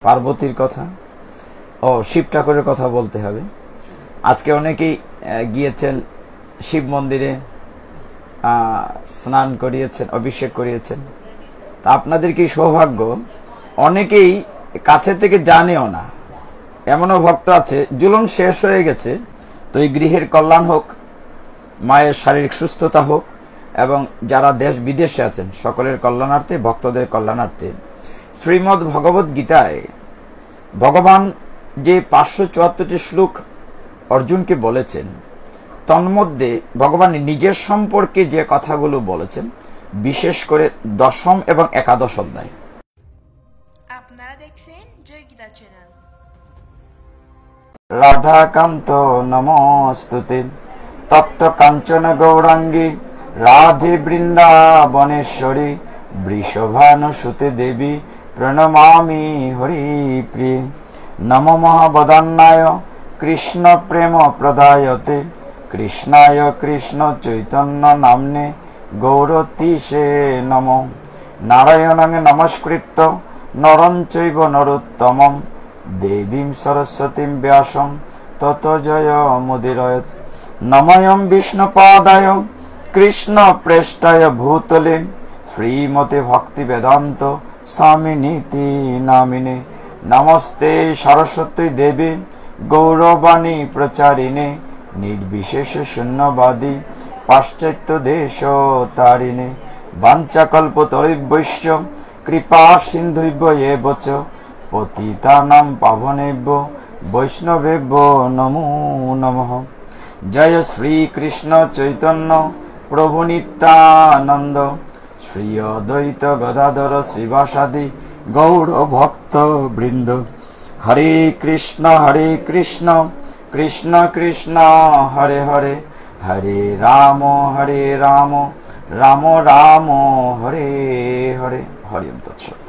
পার্বতীর কথা ও শিব ঠাকুরের কথা বলতে হবে। আজকে অনেকেই গিয়েছেন শিব মন্দিরে, স্নান করিয়েছেন, অভিষেক করিয়েছেন। তা আপনাদের কি সৌভাগ্য, অনেকেই কাছে থেকে জানেও না। এমনও ভক্ত আছে জুলুন শেষ হয়ে গেছে, তো এই গৃহের কল্যাণ হোক, মায়ের শারীরিক সুস্থতা হোক, এবং যারা দেশ বিদেশে আছেন সকলের কল্যাণার্থে, ভক্তদের কল্যাণার্থে শ্রীমদ্ ভগবত গীতায় ভগবান যে 574টি শ্লোক অর্জুনকে বলেছেন, তন্মধ্যে ভগবান নিজের সম্পর্কে যে কথাগুলো বলেছেন, বিশেষ করে 10ম এবং 11শ অধ্যায়। আপনারা দেখছেন জয় গীতা চ্যানেল। রাধাকান্ত নমস্তুতে, তপ্ত কাঞ্চন গৌরাঙ্গী রাধে বৃন্দাবনেশ্বরী, বৃষভানুসুতে দেবী প্রণমামি হরিপ্রিয়ে। নম মহাবদান্নায় কৃষ্ণ প্রেম প্রদায়তে, কৃষ্ণায় কৃষ্ণ চৈতন্য নাম্নে গৌরতীশে নম। নারায়ণং নমস্কৃত্য নরং চৈব নরোত্তমং, দেবীং সরস্বতীং ব্যাসং ততো জয় মুদিরয়ৎ। নময়ং বিষ্ণুপাদায় কৃষ্ণ প্রেষ্টায় ভূতলে, শ্রীমতে ভক্তি বেদান্ত স্বামিনীতি নামিনে। নমস্তে সরস্বতী দেবী গৌরবাণী প্রচারিণে, নির্বিশেষ শূন্যবাদী পাশ্চাত্য দেশ তারিণে। বাঞ্ছাকল্পতরুভ্যশ্চ কৃপা সিন্ধুভ্য এব চ, পতিতানাং পাবনেভ্য বৈষ্ণবেভ্যো নমো নমঃ। জয় শ্রী কৃষ্ণ চৈতন্য প্রভু নিত্যানন্দ, শ্রী অদ্বৈত গদাধর শ্রীবাসাদি গৌর ভক্ত বৃন্দ। হরে কৃষ্ণ কৃষ্ণ কৃষ্ণ হরে হরে, হরে রাম রাম রাম হরে হরে। হরি ওম তৎসৎ।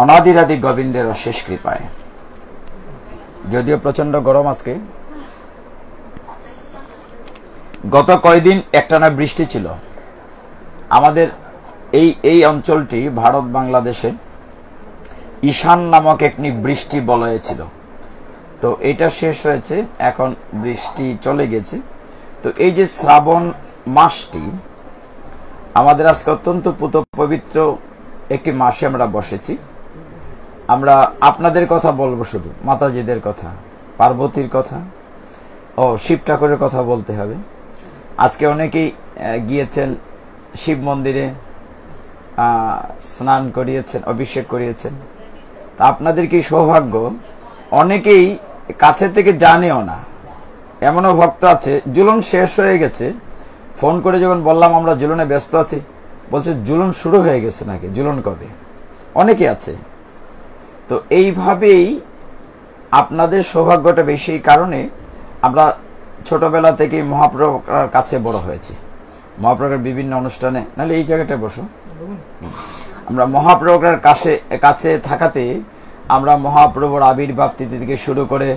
অনাদিরাদি গোবিন্দের অশেষ কৃপায়, যদিও প্রচন্ড গরম আজকে, গত কয়েকদিন একটানা বৃষ্টি ছিল। আমাদের এই অঞ্চলটি ভারত বাংলাদেশের ঈশান নামক একটি বৃষ্টি বলয়ে ছিল। তো এটা শেষ হয়েছে, এখন বৃষ্টি চলে গেছে। তো এই যে শ্রাবণ মাসটি আমাদের আজকে অত্যন্ত পবিত্র একটি মাসে আমরা বসেছি। আমরা আপনাদের কথা বলবো, শুধু মাতাজিদের কথা, পার্বতীর কথা ও শিব ঠাকুরের কথা বলতে হবে। আজকে অনেকেই গিয়েছেন শিব মন্দিরে, স্নান করিয়েছেন, অভিষেক করিয়েছেন। তা আপনাদের কি সৌভাগ্য, অনেকেই কাছে থেকে জানেও না। এমনও ভক্ত আছে জুলুন শেষ হয়ে গেছে, ফোন করে যখন বললাম আমরা জুলুনে ব্যস্ত আছি, বলছে জুলুন শুরু হয়ে গেছে নাকি, জুলুন কবে? অনেকে আছে। তো এইভাবেই আপনাদের সৌভাগ্যটা বেশি, কারণে আমরা ছোটবেলা থেকে মহাপ্রভুর কাছে বড় হয়েছি। মহাপ্রভুর বিভিন্ন অনুষ্ঠানে, নাহলে এই জায়গাটায় বসো, আমরা মহাপ্রভুর কাছে থাকাতে আমরা মহাপ্রভুর আবির্ভাব তিথি থেকে শুরু করে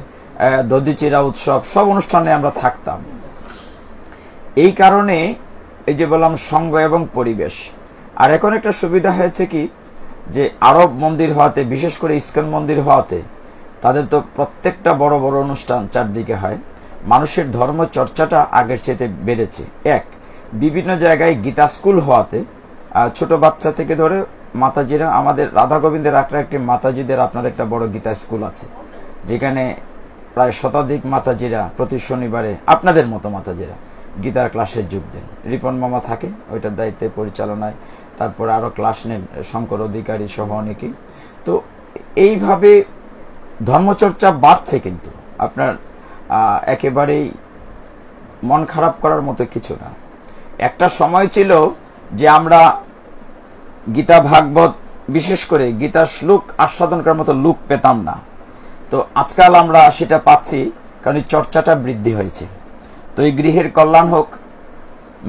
দধিচিরা উৎসব, সব অনুষ্ঠানে আমরা থাকতাম। এই কারণে এই যে বললাম সঙ্গ এবং পরিবেশ। আর এখন একটা সুবিধা হয়েছে কি, যে আরব মন্দির হওয়াতে, বিশেষ করে ইস্কন মন্দির হওয়াতে, তাদের তো প্রত্যেকটা বড় বড় অনুষ্ঠান চারদিকে হয়। মানুষের ধর্ম চর্চাটা আগের চেয়ে বেড়েছে। এক, বিভিন্ন জায়গায় গীতা স্কুল হওয়াতে ছোট বাচ্চা থেকে ধরে মাতাজিরা, আমাদের রাধা গোবিন্দের একটি মাতাজিদের আপনাদের একটা বড় গীতা স্কুল আছে, যেখানে প্রায় শতাধিক মাতাজিরা প্রতি শনিবারে আপনাদের মতো মাতাজিরা গীতার ক্লাসে যোগ দেন। রিপন মামা থাকে ওইটার দায়িত্বে, পরিচালনায়। তারপরে আরো ক্লাস নেন শঙ্কর অধিকারী সহ অনেকেই। তো এইভাবে ধর্মচর্চা বাড়ছে, কিন্তু আপনার একেবারেই মন খারাপ করার মতো কিছু না। একটা সময় ছিল যে আমরা গীতা ভাগবত, বিশেষ করে গীতার শ্লোক আস্বাদন করার মতো লোক পেতাম না। তো আজকাল আমরা সেটা পাচ্ছি, কারণ এই চর্চাটা বৃদ্ধি হয়েছে। তো এই গৃহের কল্যাণ হোক,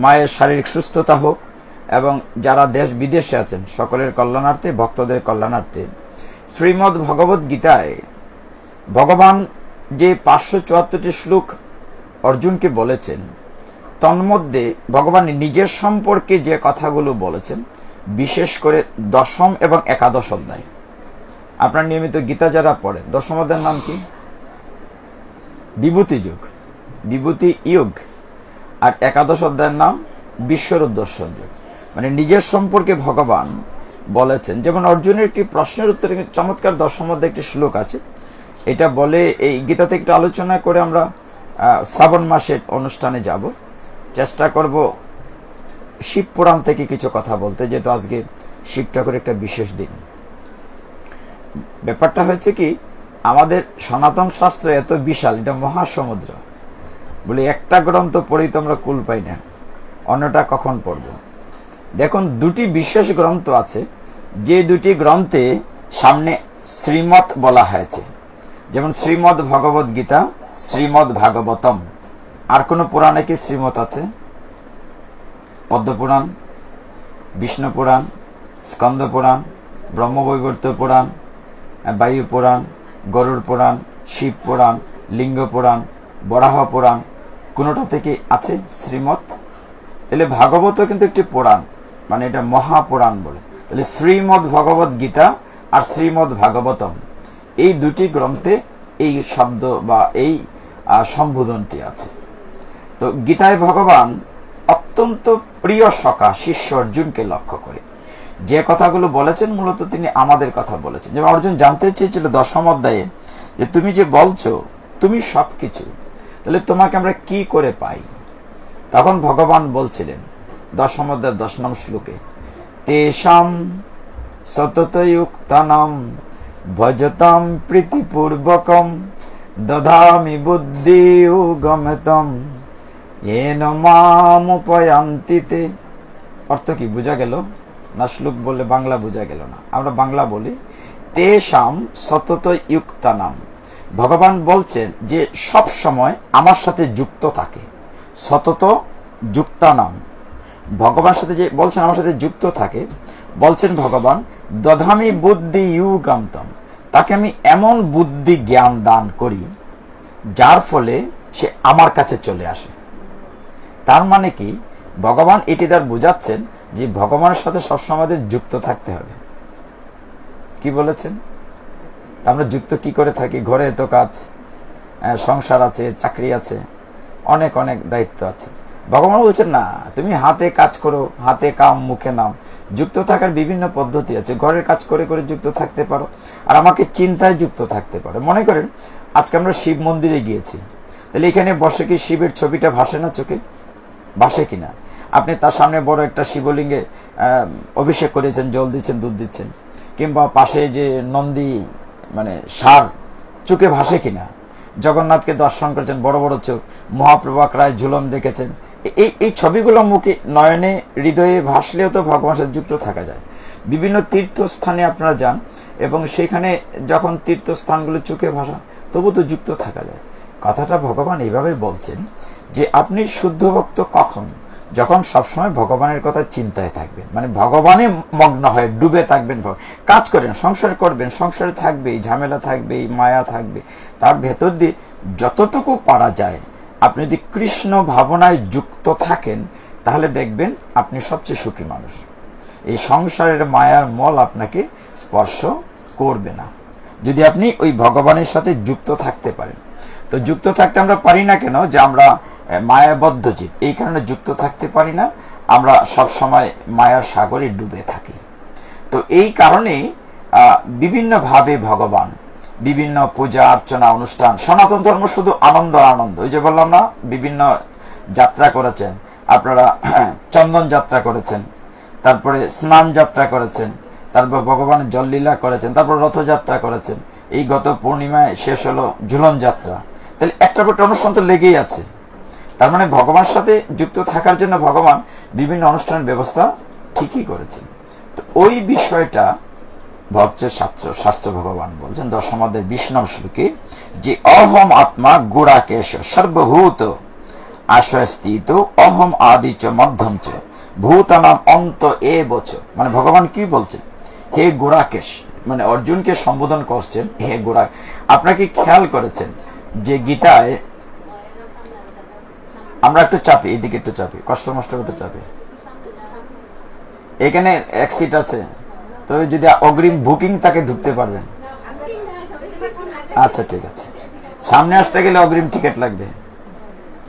মায়ের শারীরিক সুস্থতা হোক, এবং যারা দেশ বিদেশে আছেন সকলের কল্যাণার্থে, ভক্তদের কল্যাণার্থে শ্রীমদ্ ভগবত গীতায় ভগবান যে 574টি শ্লোক অর্জুনকে বলেছেন, তন্মধ্যে ভগবান নিজের সম্পর্কে যে কথাগুলো বলেছেন, বিশেষ করে 10ম এবং 11শ অধ্যায়। আপনার নিয়মিত গীতা যারা পড়ে, দশম অধ্যায়ের নাম কি? বিভূতি যুগ, বিভূতি ইয়োগ। আর একাদশ অধ্যায়ের নাম বিশ্বরূপ দর্শন যুগ। মানে নিজের সম্পর্কে ভগবান বলেছেন। যেমন অর্জুনের একটি প্রশ্নের উত্তরে চমৎকার দশম অধ্যায়ে একটি শ্লোক আছে। এটা বলে, এই গীতাতে একটু আলোচনা করে আমরা শ্রাবণ মাসের অনুষ্ঠানে যাব। চেষ্টা করব শিব পুরাণ থেকে কিছু কথা বলতে, যেহেতু আজকে শিব ঠাকুরের একটা বিশেষ দিন। ব্যাপারটা হয়েছে কি, আমাদের সনাতন শাস্ত্র এত বিশাল, এটা মহাসমুদ্র। বলে একটা গ্রন্থ পড়েই তো আমরা কুল পাই না, অন্যটা কখন পড়ব? দেখুন, দুটি বিশেষ গ্রন্থ আছে, যে দুটি গ্রন্থে সামনে শ্রীমৎ বলা হয়েছে। যেমন শ্রীমৎ ভগবত গীতা, শ্রীমৎ ভাগবতম। আর কোন পুরাণে কি শ্রীমৎ আছে? পদ্মপুরাণ, বিষ্ণু পুরাণ, স্কন্দ পুরাণ, ব্রহ্মবৈবর্ত পুরাণ, বায়ু পুরাণ, গরুড় পুরাণ, শিব পুরাণ, লিঙ্গ পুরাণ, বরাহ পুরাণ, কোনটা থেকে আছে শ্রীমৎ? তাহলে ভাগবত কিন্তু একটি পুরাণ, মানে এটা মহাপুরাণ বলে। তাহলে শ্রীমৎ ভগবত গীতা আর শ্রীমৎ ভাগবতম, এই দুটি গ্রন্থে এই শব্দ বা এই সম্বোধনটি আছে। তো গীতায় ভগবান অত্যন্ত প্রিয় সখা শিষ্য অর্জুনকে লক্ষ্য করে যে কথাগুলো বলেছেন, মূলত তিনি আমাদের কথা বলেছেন। যেমন অর্জুন জানতে চেয়েছিল দশম অধ্যায়ে, যে তুমি যে বলছো তুমি সবকিছু, তাহলে তোমাকে আমরা কি করে পাই? তখন ভগবান বলছিলেন দশম অধ্যায়ের 10 নং শ্লোকে, তেষাম সততযুক্তানাম ভজতাম প্রীতিপূর্বকম দধামি বুদ্ধিয়োগমতম येन मामुपयान्ति ते। অর্থ কি বোঝা গেল না? শ্লোক বললে বাংলা বোঝা গেল না, আমরা বাংলা বলি। তেষাম সতত যুক্তানাম, ভগবান বলছেন যে সব সময় আমার সাথে যুক্ত থাকে। সতত যুক্তানাম, ভগবানের সাথে যে বলছেন আমার সাথে যুক্ত থাকে, বলছেন ভগবান দধামি বুদ্ধি ইউগান্তম, তাকে আমি এমন বুদ্ধি জ্ঞান দান করি যার ফলে সে আমার কাছে চলে আসে। তার মানে কি, ভগবান এটি তার বোঝাচ্ছেন যে ভগবানের সাথে সবসময় যুক্ত থাকতে হবে। কি বলেছেন? আমরা যুক্ত কি করে থাকি? ঘরে এত কাজ, সংসার আছে, চাকরি আছে, অনেক অনেক দায়িত্ব আছে। ভগবান বলছেন না, তুমি হাতে কাজ করো, হাতে কাম মুখে নাম। যুক্ত থাকার বিভিন্ন পদ্ধতি আছে। ঘরের কাজ করে করে যুক্ত থাকতে পারো, আর আমাকে চিন্তায় যুক্ত থাকতে পারো। মনে করেন আজকে আমরা শিব মন্দিরে গিয়েছি, তাহলে এখানে বসে কি শিবের ছবিটা ভাসে না চোখে? ভাসে কিনা? আপনি তার সামনে বড় একটা শিবলিঙ্গে অভিষেক করেছেন, জল দিচ্ছেন, দুধ দিচ্ছেন, কিংবা পাশে যে নন্দী মানে সার, চোখে ভাসে কিনা? জগন্নাথকে দর্শন করেছেন, বড় বড় চোখ, মহাপ্রভা রায় ঝুলন দেখেছেন, এই ছবিগুলো মুখে নয়নে হৃদয়ে ভাসলেও তো ভগবানের সাথে যুক্ত থাকা যায়। বিভিন্ন তীর্থস্থানে আপনারা যান এবং সেখানে যখন তীর্থস্থানগুলো চোখে ভাসা, তবু তো যুক্ত থাকা যায়। কথাটা ভগবান এইভাবে বলছেন যে আপনি শুদ্ধ ভক্ত কখন? যখন সবসময় ভগবানের কথা চিন্তায় থাকবেন, মানে ভগবানে মগ্ন হয়ে ডুবে থাকবেন। কাজ করেন, সংসার করবেন, সংসারে থাকবেই, ঝামেলা থাকবেই, মায়া থাকবে, তার ভেতর দিয়ে যতটুকু পারা যায় আপনি যদি কৃষ্ণ ভাবনায় যুক্ত থাকেন, তাহলে দেখবেন আপনি সবচেয়ে সুখী মানুষ। এই সংসারের মায়ার মল আপনাকে স্পর্শ করবে না, যদি আপনি ওই ভগবানের সাথে যুক্ত থাকতে পারেন। তো যুক্ত থাকতে আমরা পারি না কেন? যে আমরা মায়াবদ্ধ জীব, এই কারণে যুক্ত থাকতে পারি না। আমরা সব সময় মায়ার সাগরে ডুবে থাকি। তো এই কারণে বিভিন্ন ভাবে ভগবান বিভিন্ন পূজা অর্চনা অনুষ্ঠান, সনাতন ধর্ম শুধু আনন্দ আনন্দ। ওই যে বললাম না, বিভিন্ন যাত্রা করেছেন আপনারা, চন্দন যাত্রা করেছেন, তারপরে স্নান যাত্রা করেছেন, তারপর ভগবানের জললীলা করেছেন, তারপর রথযাত্রা করেছেন, এই গত পূর্ণিমায় শেষ হলো ঝুলন যাত্রা। তাহলে একটা পর একটা অনুষ্ঠান তো লেগেই আছে। তার মানে ভগবানের সাথে যুক্ত থাকার জন্য ভগবান বিভিন্ন অনুষ্ঠানের ব্যবস্থা ঠিকই করেছেন। তো ওই বিষয়টা ভক্তের শাস্ত্র ভগবান বলছেন দশম অধ্যায়ের 20 নং শ্লোকে, যে অহম আত্মা গুড়াকেশ সর্বভূত আশ্রয়স্থিত অহম আদি চ মধ্যম চ ভূতানাম অন্ত এ বচ। মানে ভগবান কি বলছেন? হে গুড়াকেশ, মানে অর্জুনকে সম্বোধন করছেন হে গুড়া। আপনাকে খেয়াল করেছেন যে গীতায় আমরা একটু চাপি, এদিকে একটু চাপি, কষ্ট মষ্ট একটু চাপি, এখানে এক সিট আছে, তবে যদি অগ্রিম বুকিং তাকে ঢুকতে পারবেন। আচ্ছা ঠিক আছে, সামনে আসতে গেলে অগ্রিম টিকিট লাগবে।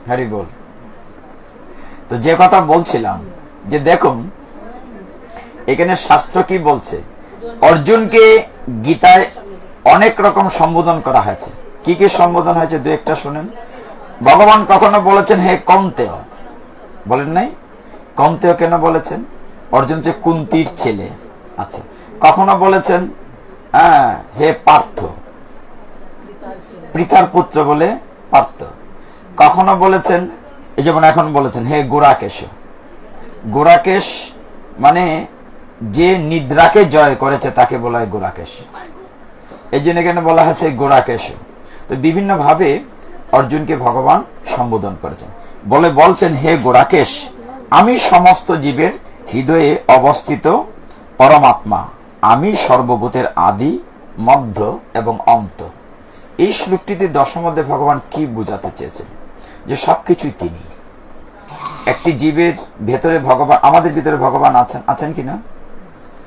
হ্যারি বল। তো যে কথা বলছিলাম যে দেখুন এখানে শাস্ত্র কি বলছে, অর্জুনকে গীতায় অনেক রকম সম্বোধন করা হয়েছে। কি কি সম্বোধন হয়েছে দু একটা শুনেন। ভগবান কখনো বলেছেন হে কন্তেয়, বলেন নাই? কন্তেয় কেন বলেছেন? অর্জুন যে কুন্তির ছেলে। আচ্ছা, কখনো বলেছেন হে পার্থ, পৃথার পুত্র বলে পার্থ। কখনো বলেছেন, এই যেমন এখন বলেছেন হে গোরাকেশ। গোরাকেশ মানে যে নিদ্রাকে জয় করেছে তাকে বলা হয় গোরাকেশ, এই জন্য এখানে বলা হচ্ছে গোরাকেশ। তো বিভিন্ন ভাবে অর্জুনকে ভগবান সম্বোধন করেছেন। বলছেন হে গোরাকেশ, আমি সমস্ত জীবের হৃদয়ে অবস্থিত পরমাত্মা, আমি সর্বভূতের আদি, মধ্য এবং অন্ত। এই শ্লোকটিতে দশমধ্যে ভগবান কি বোঝাতে চেয়েছেন? যে সবকিছুই তিনি। একটি জীবের ভেতরে ভগবান, আমাদের ভিতরে ভগবান আছেন, আছেন কিনা?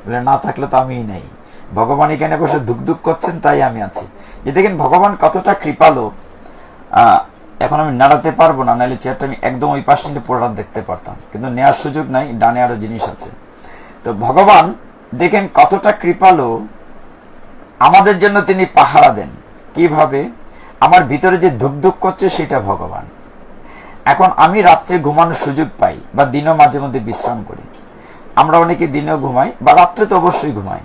বলে না থাকলে তো আমি নাই। ভগবান এখানে বসে ধুক ধুক করছেন, তাই আমি আছি। যে দেখেন ভগবান কতটা কৃপালু। এখন আমি নাড়াতে পারবো না, নাহলে চেয়ারটা আমি একদম ওই পাশ থেকে পুরোটা দেখতে পারতাম, কিন্তু নেওয়ার সুযোগ নাই, ডানে আরো জিনিস আছে। তো ভগবান দেখেন কতটা কৃপালু, আমাদের জন্য তিনি পাহারা দেন। কিভাবে? আমার ভিতরে যে ধুক ধুক করছে সেটা ভগবান। এখন আমি রাত্রে ঘুমানোর সুযোগ পাই, বা দিনও মাঝে মধ্যে বিশ্রাম করি। আমরা অনেকে দিনেও ঘুমাই, বা রাত্রে তো অবশ্যই ঘুমাই।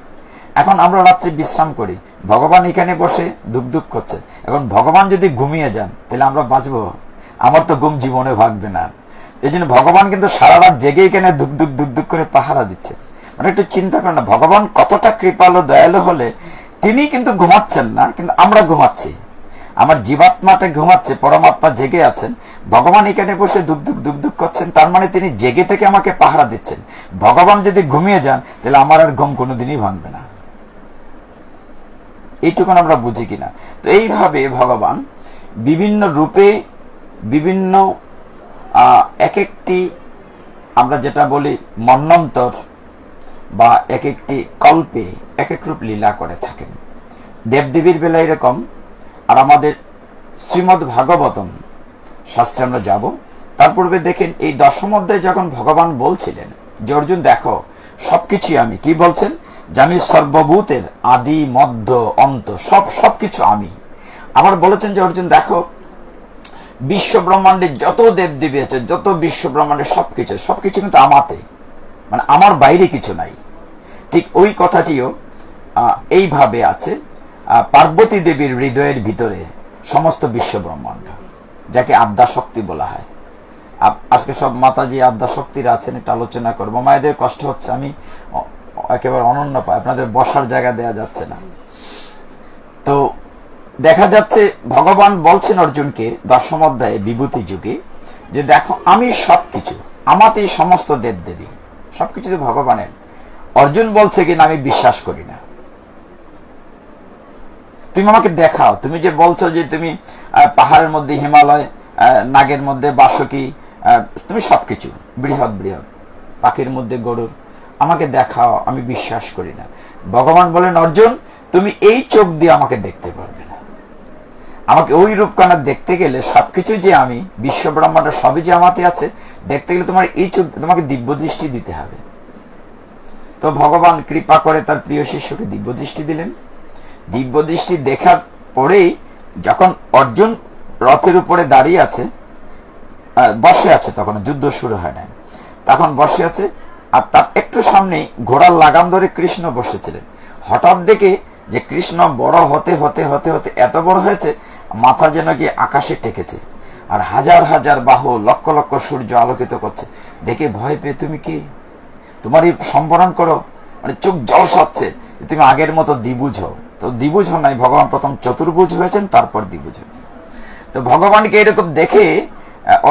এখন আমরা রাত্রে বিশ্রাম করি, ভগবান এখানে বসে ধুক ধুক করছে। এখন ভগবান যদি ঘুমিয়ে যান তাহলে আমরা বাঁচবো? আমার তো ঘুম জীবনে ভাগবে না। এই জন্য ভগবান কিন্তু সারা রাত জেগে এখানে ধুক ধুক ধুক ধুক করে পাহারা দিচ্ছে। মানে একটু চিন্তা করেন না, ভগবান কতটা কৃপালু দয়ালু হলে তিনি কিন্তু ঘুমাচ্ছেন না, কিন্তু আমরা ঘুমাচ্ছি। আমার জীবাত্মাটা ঘুমাচ্ছে, পরমাত্মা জেগে আছেন, ভগবান এখানে বসে ধুক ধুক ধুক ধুক করছেন। তার মানে তিনি জেগে থেকে আমাকে পাহারা দিচ্ছেন। ভগবান যদি ঘুমিয়ে যান তাহলে আমার আর ঘুম কোনোদিনই ভাঙবে না। এইটুকুন আমরা বুঝি কিনা? তো এইভাবে ভগবান বিভিন্ন রূপে, বিভিন্ন এক একটি আমরা যেটা বলি মন্বন্তর বা এক একটি কল্পে এক এক রূপ লীলা করে থাকেন। দেবদেবীর বেলা এরকম। আর আমাদের শ্রীমদ্ ভাগবতম শাস্ত্রে আমরা যাব। তার পূর্বে দেখেন এই দশম অধ্যায়ে যখন ভগবান বলছিলেন যে অর্জুন দেখো সবকিছুই আমি, কি বলছেন? যে আমি সর্বভূতের আদি, মধ্য, অন্ত, সবকিছু আমি। আবার বলেছেন যে অর্জুন দেখো বিশ্ব ব্রহ্মাণ্ডে যত দেবদেবী আছে, যত বিশ্ব ব্রহ্মাণ্ডে সবকিছু কিন্তু আমাতে, মানে আমার বাইরে কিছু নাই। ঠিক ওই কথাটিও এইভাবে আছে, পার্বতী দেবীর হৃদয়ের ভিতরে সমস্ত বিশ্ব ব্রহ্মাণ্ড, যাকে আদ্যা শক্তি বলা হয়। আজকে সব মাতাজি আদ্যা শক্তির আছেন, এটা আলোচনা করবো। মায়েদের কষ্ট হচ্ছে, আমি একেবারে অনন্য পাই, আপনাদের বসার জায়গা দেয়া যাচ্ছে না। তো দেখা যাচ্ছে ভগবান বলছেন অর্জুনকে দশম অধ্যায়ে বিভূতি যুগে যে দেখো আমি সবকিছু, আমাতেই সমস্ত দেবদেবী, সবকিছু তো ভগবানের। অর্জুন বলছে কিনা আমি বিশ্বাস করি না। তুমি আমাকে দেখাও, তুমি যে বলছো যে তুমি পাহাড়ের মধ্যে হিমালয়, নাগের মধ্যে বাসকি, তুমি সবকিছু, বৃহৎ বৃহৎ পাখির মধ্যে গরুর, আমাকে দেখাও, আমি বিশ্বাস করি না। ভগবান বলেন অর্জুন তুমি এই চোখ দিয়ে আমাকে দেখতে পারবে না। আমাকে ওই রূপকানা দেখতে গেলে সবকিছু যে আমি, বিশ্ব ব্রহ্মাণ্ড সবই যে আমাতে আছে, দেখতে গেলে তোমার এই চোখ, তোমাকে দিব্য দৃষ্টি দিতে হবে। তো ভগবান কৃপা করে তার প্রিয় শিষ্যকে দিব্য দৃষ্টি দিলেন। দিব্য দৃষ্টি দেখার পরেই যখন অর্জুন রথের উপরে দাঁড়িয়ে আছে, বসে আছে, তখন যুদ্ধ শুরু হয় না, তখন বসে আছে, আর তার একটু সামনে ঘোড়ার লাগাম ধরে কৃষ্ণ বসেছিলেন। হঠাৎ দেখে যে কৃষ্ণ বড় হতে হতে হতে হতে এত বড় হয়েছে, মাথা যেন গিয়ে আকাশে টেকেছে, আর হাজার হাজার বাহু, লক্ষ লক্ষ সূর্য আলোকিত করছে। দেখে ভয় পেয়ে তুমি কি, তোমারই সম্বরণ করো, মানে চোখ ঝলসাচ্ছে, তুমি আগের মতো দ্বিভুজ হও। তো দ্বিভুজ হন নাই, ভগবান প্রথম চতুর্ভুজ হয়েছেন, তারপর দ্বিভুজ হয়েছেন। তো ভগবানকে এরকম দেখে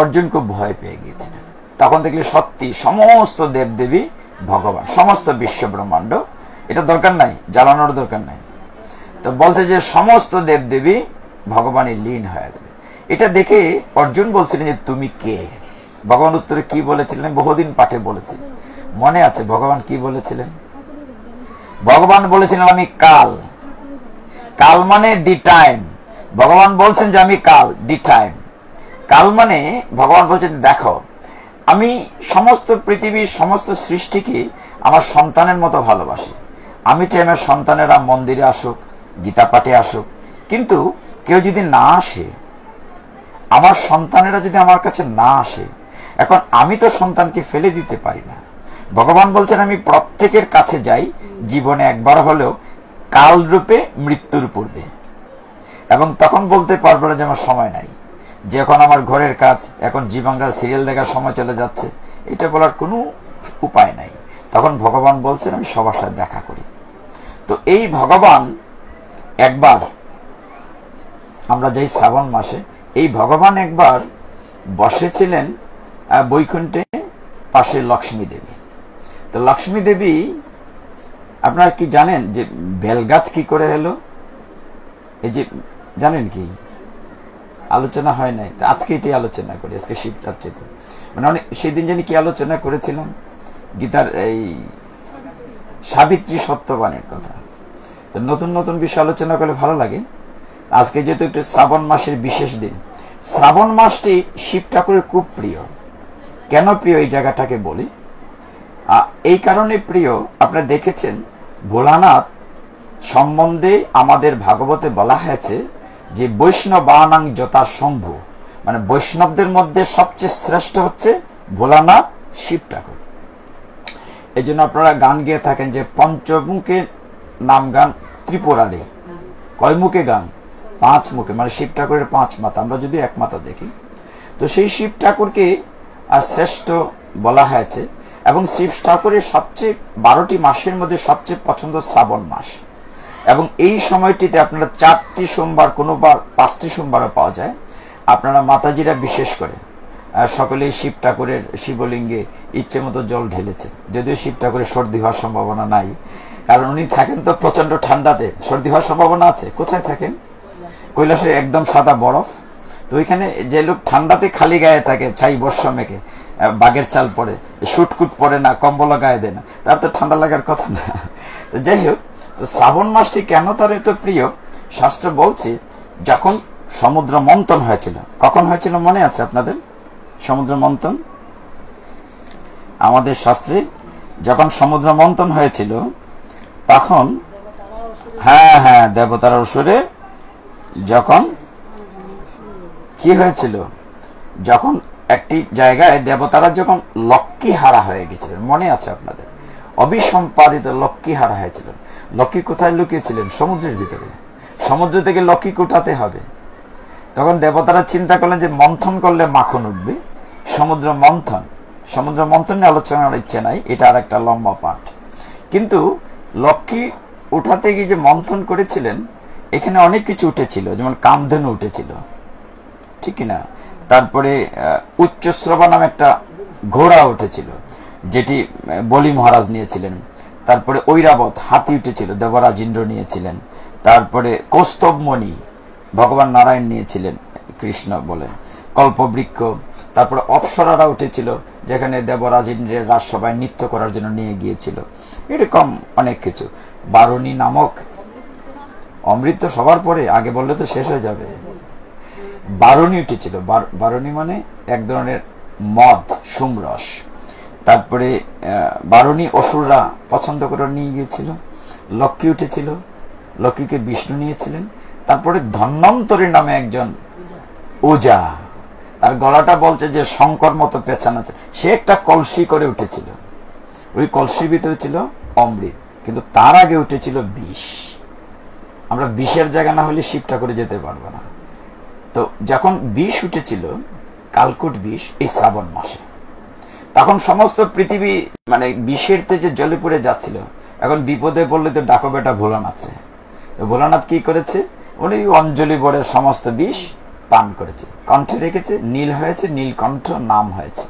অর্জুন খুব ভয় পেয়ে গিয়েছেন। তখন দেখলে সত্যি সমস্ত দেবদেবী ভগবান, সমস্ত বিশ্ব ব্রহ্মাণ্ড, এটা দরকার নাই, জ্বালানোর দরকার নাই। তো বলছে যে সমস্ত দেবদেবী ভগবানের লীন হয়ে যাবে। এটা দেখে অর্জুন বলছিলেন যে তুমি কে? ভগবান উত্তরে কি বলেছিলেন? বহুদিন পাঠে বলেছি, মনে আছে ভগবান কি বলেছিলেন? ভগবান বলেছিলেন আমি কাল। কাল মানে দি টাইম। ভগবান বলছেন যে আমি কাল, দি টাইম। কাল মানে ভগবান বলছেন দেখো আমি সমস্ত পৃথিবীর সমস্ত সৃষ্টিকে আমার সন্তানের মতো ভালোবাসি। আমি চাই আমার সন্তানেরা মন্দিরে আসুক, গীতা পাঠে আসুক, কিন্তু কেউ যদি না আসে, আমার সন্তানেরা যদি আমার কাছে না আসে, এখন আমি তো সন্তানকে ফেলে দিতে পারি না। ভগবান বলছেন আমি প্রত্যেকের কাছে যাই জীবনে একবার হলেও, কাল রূপে মৃত্যুর পূর্বে, এবং তখন বলতে পারবো না যে আমার সময় নাই, যে এখন আমার ঘরের কাজ, এখন জি বাংলার সিরিয়াল দেখার সময় চলে যাচ্ছে, এটা বলার কোনো উপায় নাই। তখন ভগবান বলছেন আমি সবার সাথে দেখা করি। তো এই ভগবান একবার, আমরা যাই শ্রাবণ মাসে, এই ভগবান একবার বসেছিলেন বৈকুণ্ঠে, পাশে লক্ষ্মী দেবী। তো লক্ষ্মী দেবী, আপনারা কি জানেন যে বেলগাছ কি করে এলো? এই যে জানেন কি, আলোচনা হয় নাই, আজকে এটি আলোচনা করি, আজকে শিবরাত্রিতে। মানে অনেক সেদিন জানি কি আলোচনা করেছিলাম, গীতার এই সাবিত্রী সত্যবানের কথা। তো নতুন নতুন বিষয় আলোচনা করলে ভালো লাগে। আজকে যেহেতু একটু শ্রাবণ মাসের বিশেষ দিন, শ্রাবণ মাসটি শিব ঠাকুরের খুব প্রিয়। কেন প্রিয় এই জায়গাটাকে বলি। এই কারণে প্রিয়, আপনারা দেখেছেন ভোলানাথ সম্বন্ধে আমাদের ভাগবতে বলা হয়েছে যে বৈষ্ণবানাং যথা শম্ভু, মানে বৈষ্ণবদের মধ্যে সবচেয়ে শ্রেষ্ঠ হচ্ছে ভোলানাথ শিব ঠাকুর। এই জন্য আপনারা গান গেয়ে থাকেন যে পঞ্চমুখে নাম গান ত্রিপুরারে, কয় মুখে গান? 5 মুখে, মানে শিব ঠাকুরের 5 মাথা, আমরা যদি এক মাথা দেখি। তো সেই শিব ঠাকুরকে শ্রেষ্ঠ বলা হয়েছে। এবং শিব ঠাকুরের সবচেয়ে 12টি মাসের মধ্যে সবচেয়ে পছন্দ শ্রাবণ মাস। এবং এই সময়টিতে আপনারা 4টি সোমবার, কোনোবার 5টি সোমবারও পাওয়া যায়। আপনারা মাতাজিরা বিশেষ করে সকলেই শিব ঠাকুরের শিবলিঙ্গে ইচ্ছে মতো জল ঢেলেছে। যদিও শিব ঠাকুরের সর্দি হওয়ার সম্ভাবনা নাই, কারণ উনি থাকেন তো প্রচন্ড ঠান্ডাতে, সর্দি হওয়ার সম্ভাবনা আছে। কোথায় থাকেন? কৈলাসে একদম সাদা বরফ। তো ওইখানে যে লোক ঠান্ডাতে খালি গায়ে থাকে, ছাই বর্ষা মেখে, বাঘের চাল পরে, শুটকুট পরে না, কম্বল গায়ে দেয় না, তার তো ঠান্ডা লাগার কথা না। তো যাই হোক, তো শ্রাবণ মাসটি কেন তার এত প্রিয়? শাস্ত্র বলছে যখন সমুদ্র মন্থন হয়েছিল, কখন হয়েছিল মনে আছে আপনাদের? সমুদ্র মন্থন আমাদের শাস্ত্রে যখন সমুদ্র মন্থন হয়েছিল, তখন হ্যাঁ দেবতার অসুরে যখন কি হয়েছিল, যখন একটি জায়গায় দেবতারা যখন লক্ষ্মী হারা হয়ে গেছিলেন, মনে আছে আপনাদের? অবিসম্পাদিত লক্ষ্মী হারা হয়েছিল। লক্ষ্মী কোথায় লুকিয়েছিলেন? সমুদ্রের ভিতরে। সমুদ্র থেকে লক্ষ্মী কোটাতে হবে। তখন দেবতারা চিন্তা করলেন যে মন্থন করলে মাখন উঠবে। সমুদ্র মন্থন নিয়ে আলোচনার ইচ্ছে নাই, এটা আর একটা লম্বা পাঠ। কিন্তু লক্ষ্মী উঠাতে গিয়ে যে মন্থন করেছিলেন, এখানে অনেক কিছু উঠেছিল, যেমন কামধেনু উঠেছিল, ঠিক কিনা? তারপরে উচ্চশ্রবা নামে একটা ঘোড়া উঠেছিল, যেটি বলি মহারাজ নিয়েছিলেন। তারপরে ঐরাবত হাতি উঠেছিল, দেবরাজ ইন্দ্র নিয়েছিলেন। তারপরে কৌস্তবমণি ভগবান নারায়ণ নিয়েছিলেন, কৃষ্ণ বলেন। কল্পবৃক্ষ, তারপরে অপ্সরারা উঠেছিল, যেখানে দেবরাজ ইন্দ্রের রাজসভায় নৃত্য করার জন্য নিয়ে গিয়েছিল। এরকম অনেক কিছু। বারুণী নামক অমৃত সবার পরে, আগে বললে তো শেষ হয়ে যাবে। বারুণী উঠেছিল, বারুণী মানে এক ধরনের মদ, সুমরস। তারপরে বারুণী অসুররা পছন্দ করে নিয়ে গিয়েছিল। লক্ষ্মী উঠেছিল, লক্ষ্মীকে বিষ্ণু নিয়েছিলেন। তারপরে ধন্বন্তরী নামে একজন ওজা, তার গলাটা বলছে যে শঙ্কর মতো পেছানো আছে, সে একটা কলসি করে উঠেছিল। ওই কলসির ভিতরে ছিল অমৃত, কিন্তু তার আগে উঠেছিল বিষ। আমরা বিষের জায়গা না হলে শিব ঠাকুরে যেতে পারবো না। তো যখন বিষ উঠেছিল, কালকুট বিষ, এই শ্রাবণ মাসে, তখন সমস্ত পৃথিবী মানে বিষের তেজে জ্বলে পুড়ে যাচ্ছিল। এখন বিপদে পড়লে তো ডাকো বেটা ভোলানাথ। তো ভোলানাথ কি করেছে? উনি অঞ্জলি ভরে সমস্ত বিষ পান করেছে, কণ্ঠে রেখেছে, নীল হয়েছে, নীলকণ্ঠ নাম হয়েছে।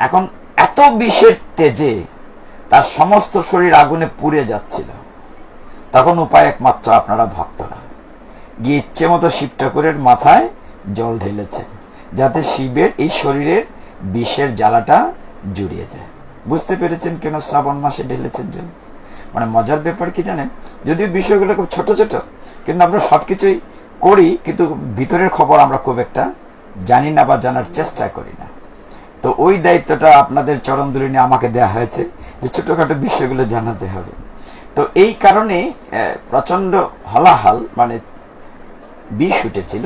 এখন এত বিষের তেজে তার সমস্ত শরীর আগুনে পুড়ে যাচ্ছিল। তখন উপায় একমাত্র আপনারা ভক্তরা গিয়ে ইচ্ছে মতো শিব ঠাকুরের মাথায় জল ঢেলেছে, যাতে শিবের এই শরীরের বিষের জ্বালাটা জুড়িয়ে যায়। বুঝতে পেরেছেন কেন শ্রাবণ মাসে ঢেলেছেন জল? মানে মজার ব্যাপার কি জানেন, যদিও বিষয়গুলো খুব ছোট ছোট, কিন্তু আমরা সবকিছুই করি, কিন্তু ভিতরের খবর আমরা খুব একটা জানি না বা জানার চেষ্টা করি না। তো ওই দায়িত্বটা আপনাদের চরণ ধরে নিয়ে আমাকে দেওয়া হয়েছে যে ছোটখাটো বিষয়গুলো জানাতে হবে। তো এই কারণে প্রচন্ড হলাহল, মানে বিষ উঠেছিল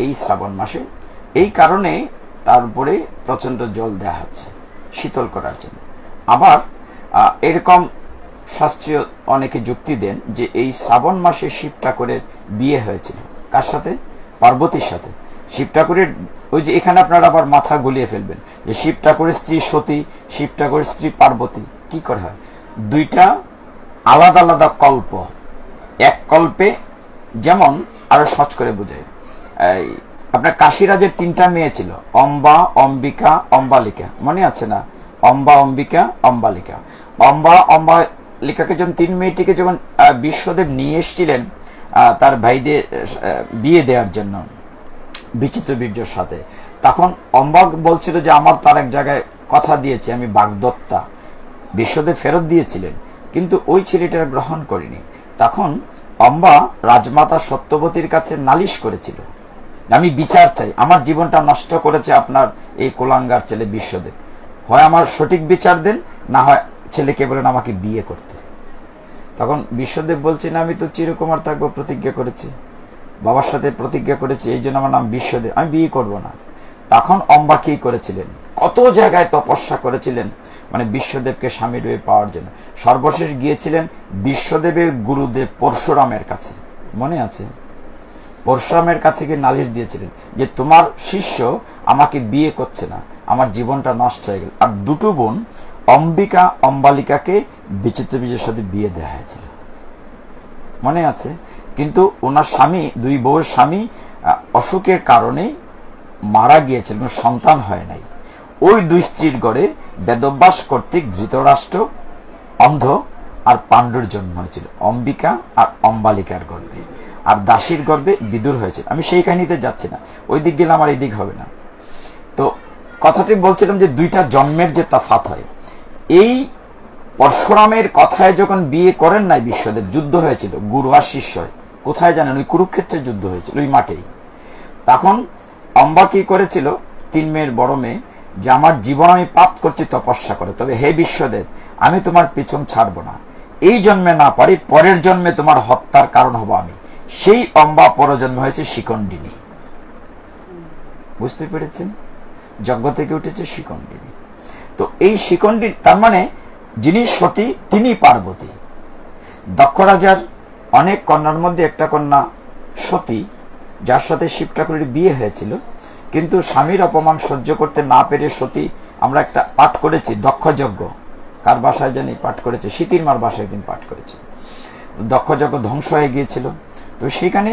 এই শ্রাবণ মাসে। এই কারণে তার উপরে প্রচন্ড জল দেওয়া হচ্ছে শীতল করার জন্য। আবার এরকম শাস্ত্রীয় অনেকে যুক্তি দেন যে এই শ্রাবণ মাসে শিব ঠাকুরের বিয়ে হয়েছিল। কার সাথে? পার্বতীর সাথে। শিব ঠাকুরের ওই যে এখানে আপনারা আবার মাথা গলিয়ে ফেলবেন যে শিব ঠাকুরের স্ত্রী সতী, শিব ঠাকুরের স্ত্রী পার্বতী। কি করে হয়? দুইটা আলাদা আলাদা কল্প। এক কল্পে যেমন আরো সহজ করে বোঝায়, আপনার কাশীরাজের 3টা মেয়ে ছিল, অম্বা, অম্বিকা, অম্বালিকা। মনে আছে না? অম্বা, অম্বিকা, অম্বালিকা। অম্বালিকাকে যখন 3 মেয়েটিকে যখন বিশ্বদেব নিয়ে এসেছিলেন তার ভাইদের বিয়ে দেওয়ার জন্য বিচিত্র বীর্যর সাথে, তখন অম্বা বলছিল যে আমার তার এক জায়গায় কথা দিয়েছে, আমি বাগদত্তা। বিশ্বদেব ফেরত দিয়েছিলেন, কিন্তু ওই ছেলেটা গ্রহণ করেনি। তখন অম্বা রাজমাতা সত্যবতীর কাছে নালিশ করেছিল, আমি বিচার চাই, আমার জীবনটা নষ্ট করেছে আপনার এই কোলাঙ্গার ছেলে বিশ্বদেব, হয় আমার সঠিক বিচার দেন, না হয় ছেলেকে বলেন আমাকে বিয়ে করতে। তখন বিশ্বদেব বলছেন, আমি তো চিরকুমার থাকবো, প্রতিজ্ঞা করেছি, বাবার সাথে প্রতিজ্ঞা করেছি, এই জন্য আমার নাম বিশ্বদেব, আমি বিয়ে করব না। তখন অম্বা কি করেছিলেন? কত জায়গায় তপস্যা করেছিলেন, মানে বিশ্বদেবকে স্বামী রূপে পাওয়ার জন্য। সর্বশেষ গিয়েছিলেন বিশ্বদেবের গুরুদেব পরশুরামের কাছে। মনে আছে? পরশুরামের কাছে গিয়ে নালিশ দিয়েছিলেন যে তোমার শিষ্য আমাকে বিয়ে করছে না, আমার জীবনটা নষ্ট হয়ে গেল। আর দুটো বোন অম্বিকা, অম্বালিকাকে বিচিত্র বীর্যের সাথে বিয়ে দেওয়া হয়েছিল। মনে আছে? কিন্তু ওনার স্বামী, 2 বউয়ের স্বামী অসুখের কারণে মারা গিয়েছিল, সন্তান হয় নাই। ওই 2 স্ত্রীর গড়ে বেদব্যাস কর্তৃক ধৃতরাষ্ট্র, অন্ধ আর পাণ্ডুর জন্ম হয়েছিল, অম্বিকা আর অম্বালিকার গর্ভে। আর দাসীর গর্ভে বিদুর হয়েছিল। আমি সেই কাহিনীতে যাচ্ছি না, ওই দিক গেলে আমার এই দিক হবে না। তো কথাটি বলছিলাম যে 2টা জন্মের যে তফাৎ হয়। এই পরশুরামের কথায় যখন বিয়ে করেন নাই বিশ্বদেব, যুদ্ধ হয়েছিল গুরু আর শিষ্য। কোথায় জানেন? ওই কুরুক্ষেত্রে যুদ্ধ হয়েছিল, ওই মাঠেই। তখন অম্বা কি করেছিল, 3 মেয়ের বড় মেয়ে, যে আমার জীবন আমি পাপ করছি তপস্যা করে, তবে হে বিশ্বদেব আমি তোমার পিছন ছাড়বো না, এই জন্মে না পারি পরের জন্মে তোমার হত্যার কারণ হব আমি। সেই অম্বা পরজন্ম হয়েছে শিখণ্ডিনী। বুঝতে পেরেছেন? যজ্ঞ থেকে উঠেছে শিখণ্ডিনী। তো এই শিখণ্ডিনী তার মানে যিনি সতী তিনি পার্বতী। দক্ষ রাজার অনেক কন্যার মধ্যে একটা কন্যা সতী, যার সাথে শিব ঠাকুরের বিয়ে হয়েছিল, কিন্তু স্বামীর অপমান সহ্য করতে না পেরে সতী, আমরা একটা পাঠ করেছি দক্ষ যজ্ঞ, কার বাসায় জানি পাঠ করেছে, সীতির মার বাসায় দিন পাঠ করেছে। দক্ষ যজ্ঞ ধ্বংস হয়ে গিয়েছিল। তো সেখানে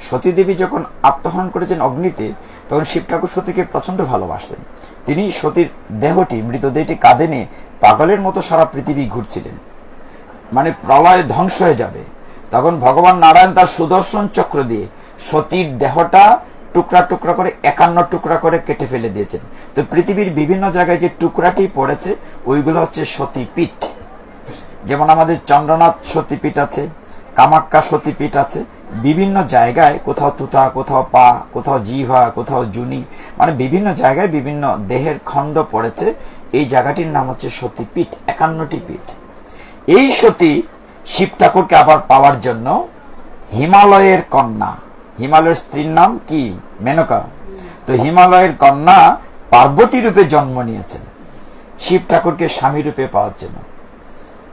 সতীদেবী যখন আত্মহরণ করেছেন অগ্নিতে, তখন শিব ঠাকুর সতীকে প্রচন্ড ভালোবাসতেন। তিনি সতীর দেহটি, মৃতদেহটি কাঁধে নিয়ে পাগলের মতো সারা পৃথিবী ঘুরছিলেন, মানে প্রলয় ধ্বংস হয়ে যাবে। তখন ভগবান নারায়ণ তার সুদর্শন চক্র দিয়ে সতীর দেহটা টুকরা টুকরা করে 51 টুকরা করে কেটে ফেলে দিয়েছেন। তো পৃথিবীর বিভিন্ন জায়গায় যে টুকরাটি পড়েছে ওইগুলো হচ্ছে সতীপীঠ। যেমন আমাদের চন্দ্রনাথ সতীপীঠ আছে, কামাক্কা সতীপীঠ আছে, বিভিন্ন জায়গায় কোথাও তুতা, কোথাও পা, কোথাও জিহ্বা, কোথাও জুনি, মানে বিভিন্ন জায়গায় বিভিন্ন দেহের খণ্ড পড়েছে। এই জায়গাটির নাম হচ্ছে সতীপীঠ, 51টি পীঠ। এই সতী শিব ঠাকুরকে আবার পাওয়ার জন্য হিমালয়ের কন্যা, হিমালয়ের স্ত্রীর নাম কি? মেনকা। তো হিমালয়ের কন্যা পার্বতী রূপে জন্ম নিয়েছেন শিব ঠাকুরকে স্বামী রূপে পাওয়ার জন্য।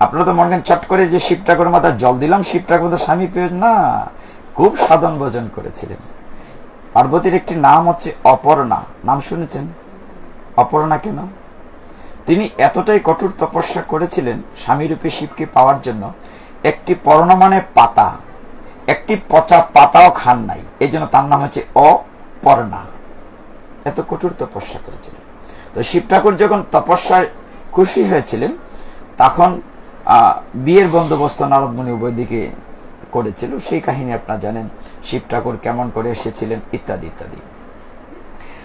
আপনারা তো মনে করেন চট করে যে শিব ঠাকুরের মাথায় জল দিলাম, শিব ঠাকুর তো স্বামী পেয়ে না, খুব সাধন ভোজন করেছিলেন। পার্বতীর একটি নাম হচ্ছে অপর্ণা, নাম শুনেছেন? অপর্ণা কেন? তিনি এতটাই কঠোর তপস্যা করেছিলেন স্বামী রূপে শিবকে পাওয়ার জন্য, একটি পর্ণা মানে পাতা, একটি পচা পাতাও খান নাই, এই জন্য তার নাম হচ্ছে অপর্ণা। এত কঠোর তপস্যা করেছিলেন। তো শিব ঠাকুর যখন তপস্যায় খুশি হয়েছিলেন, তখন বিয়ের বন্দোবস্ত নারদ মুনি উভয় দিকে করেছিল। সেই কাহিনী আপনারা জানেন, শিব ঠাকুর কেমন করে এসেছিলেন ইত্যাদি ইত্যাদি।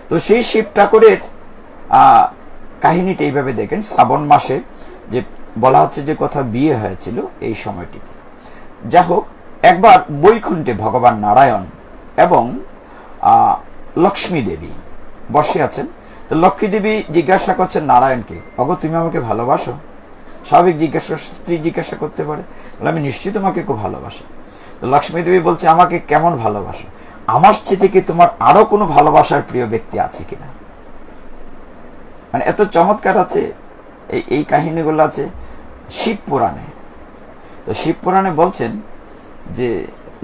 তো সেই শিব ঠাকুরের কাহিনীটা এইভাবে দেখেন, শ্রাবণ মাসে যে বলা হচ্ছে যে কোথাও বিয়ে হয়েছিল এই সময়টিতে। যা হোক, একবার বৈকুণ্ঠে ভগবান নারায়ণ এবং লক্ষ্মী দেবী বসে আছেন। তো লক্ষ্মী দেবী জিজ্ঞাসা করছেন নারায়ণকে, অগো তুমি আমাকে ভালোবাসো? স্বাভাবিক স্ত্রী জিজ্ঞাসা করতে পারে, বলে আমি নিশ্চয়ই তোমাকে খুব ভালোবাসি। তো লক্ষ্মী দেবী বলছে, আমাকে কেমন ভালোবাসো? আমার চেয়ে কি তোমার আরো কোনো ভালোবাসার প্রিয় ব্যক্তি আছে কিনা? মানে এত চমৎকার আছে এই কাহিনীগুলো আছে শিব পুরাণে। তো শিব পুরাণে বলছেন যে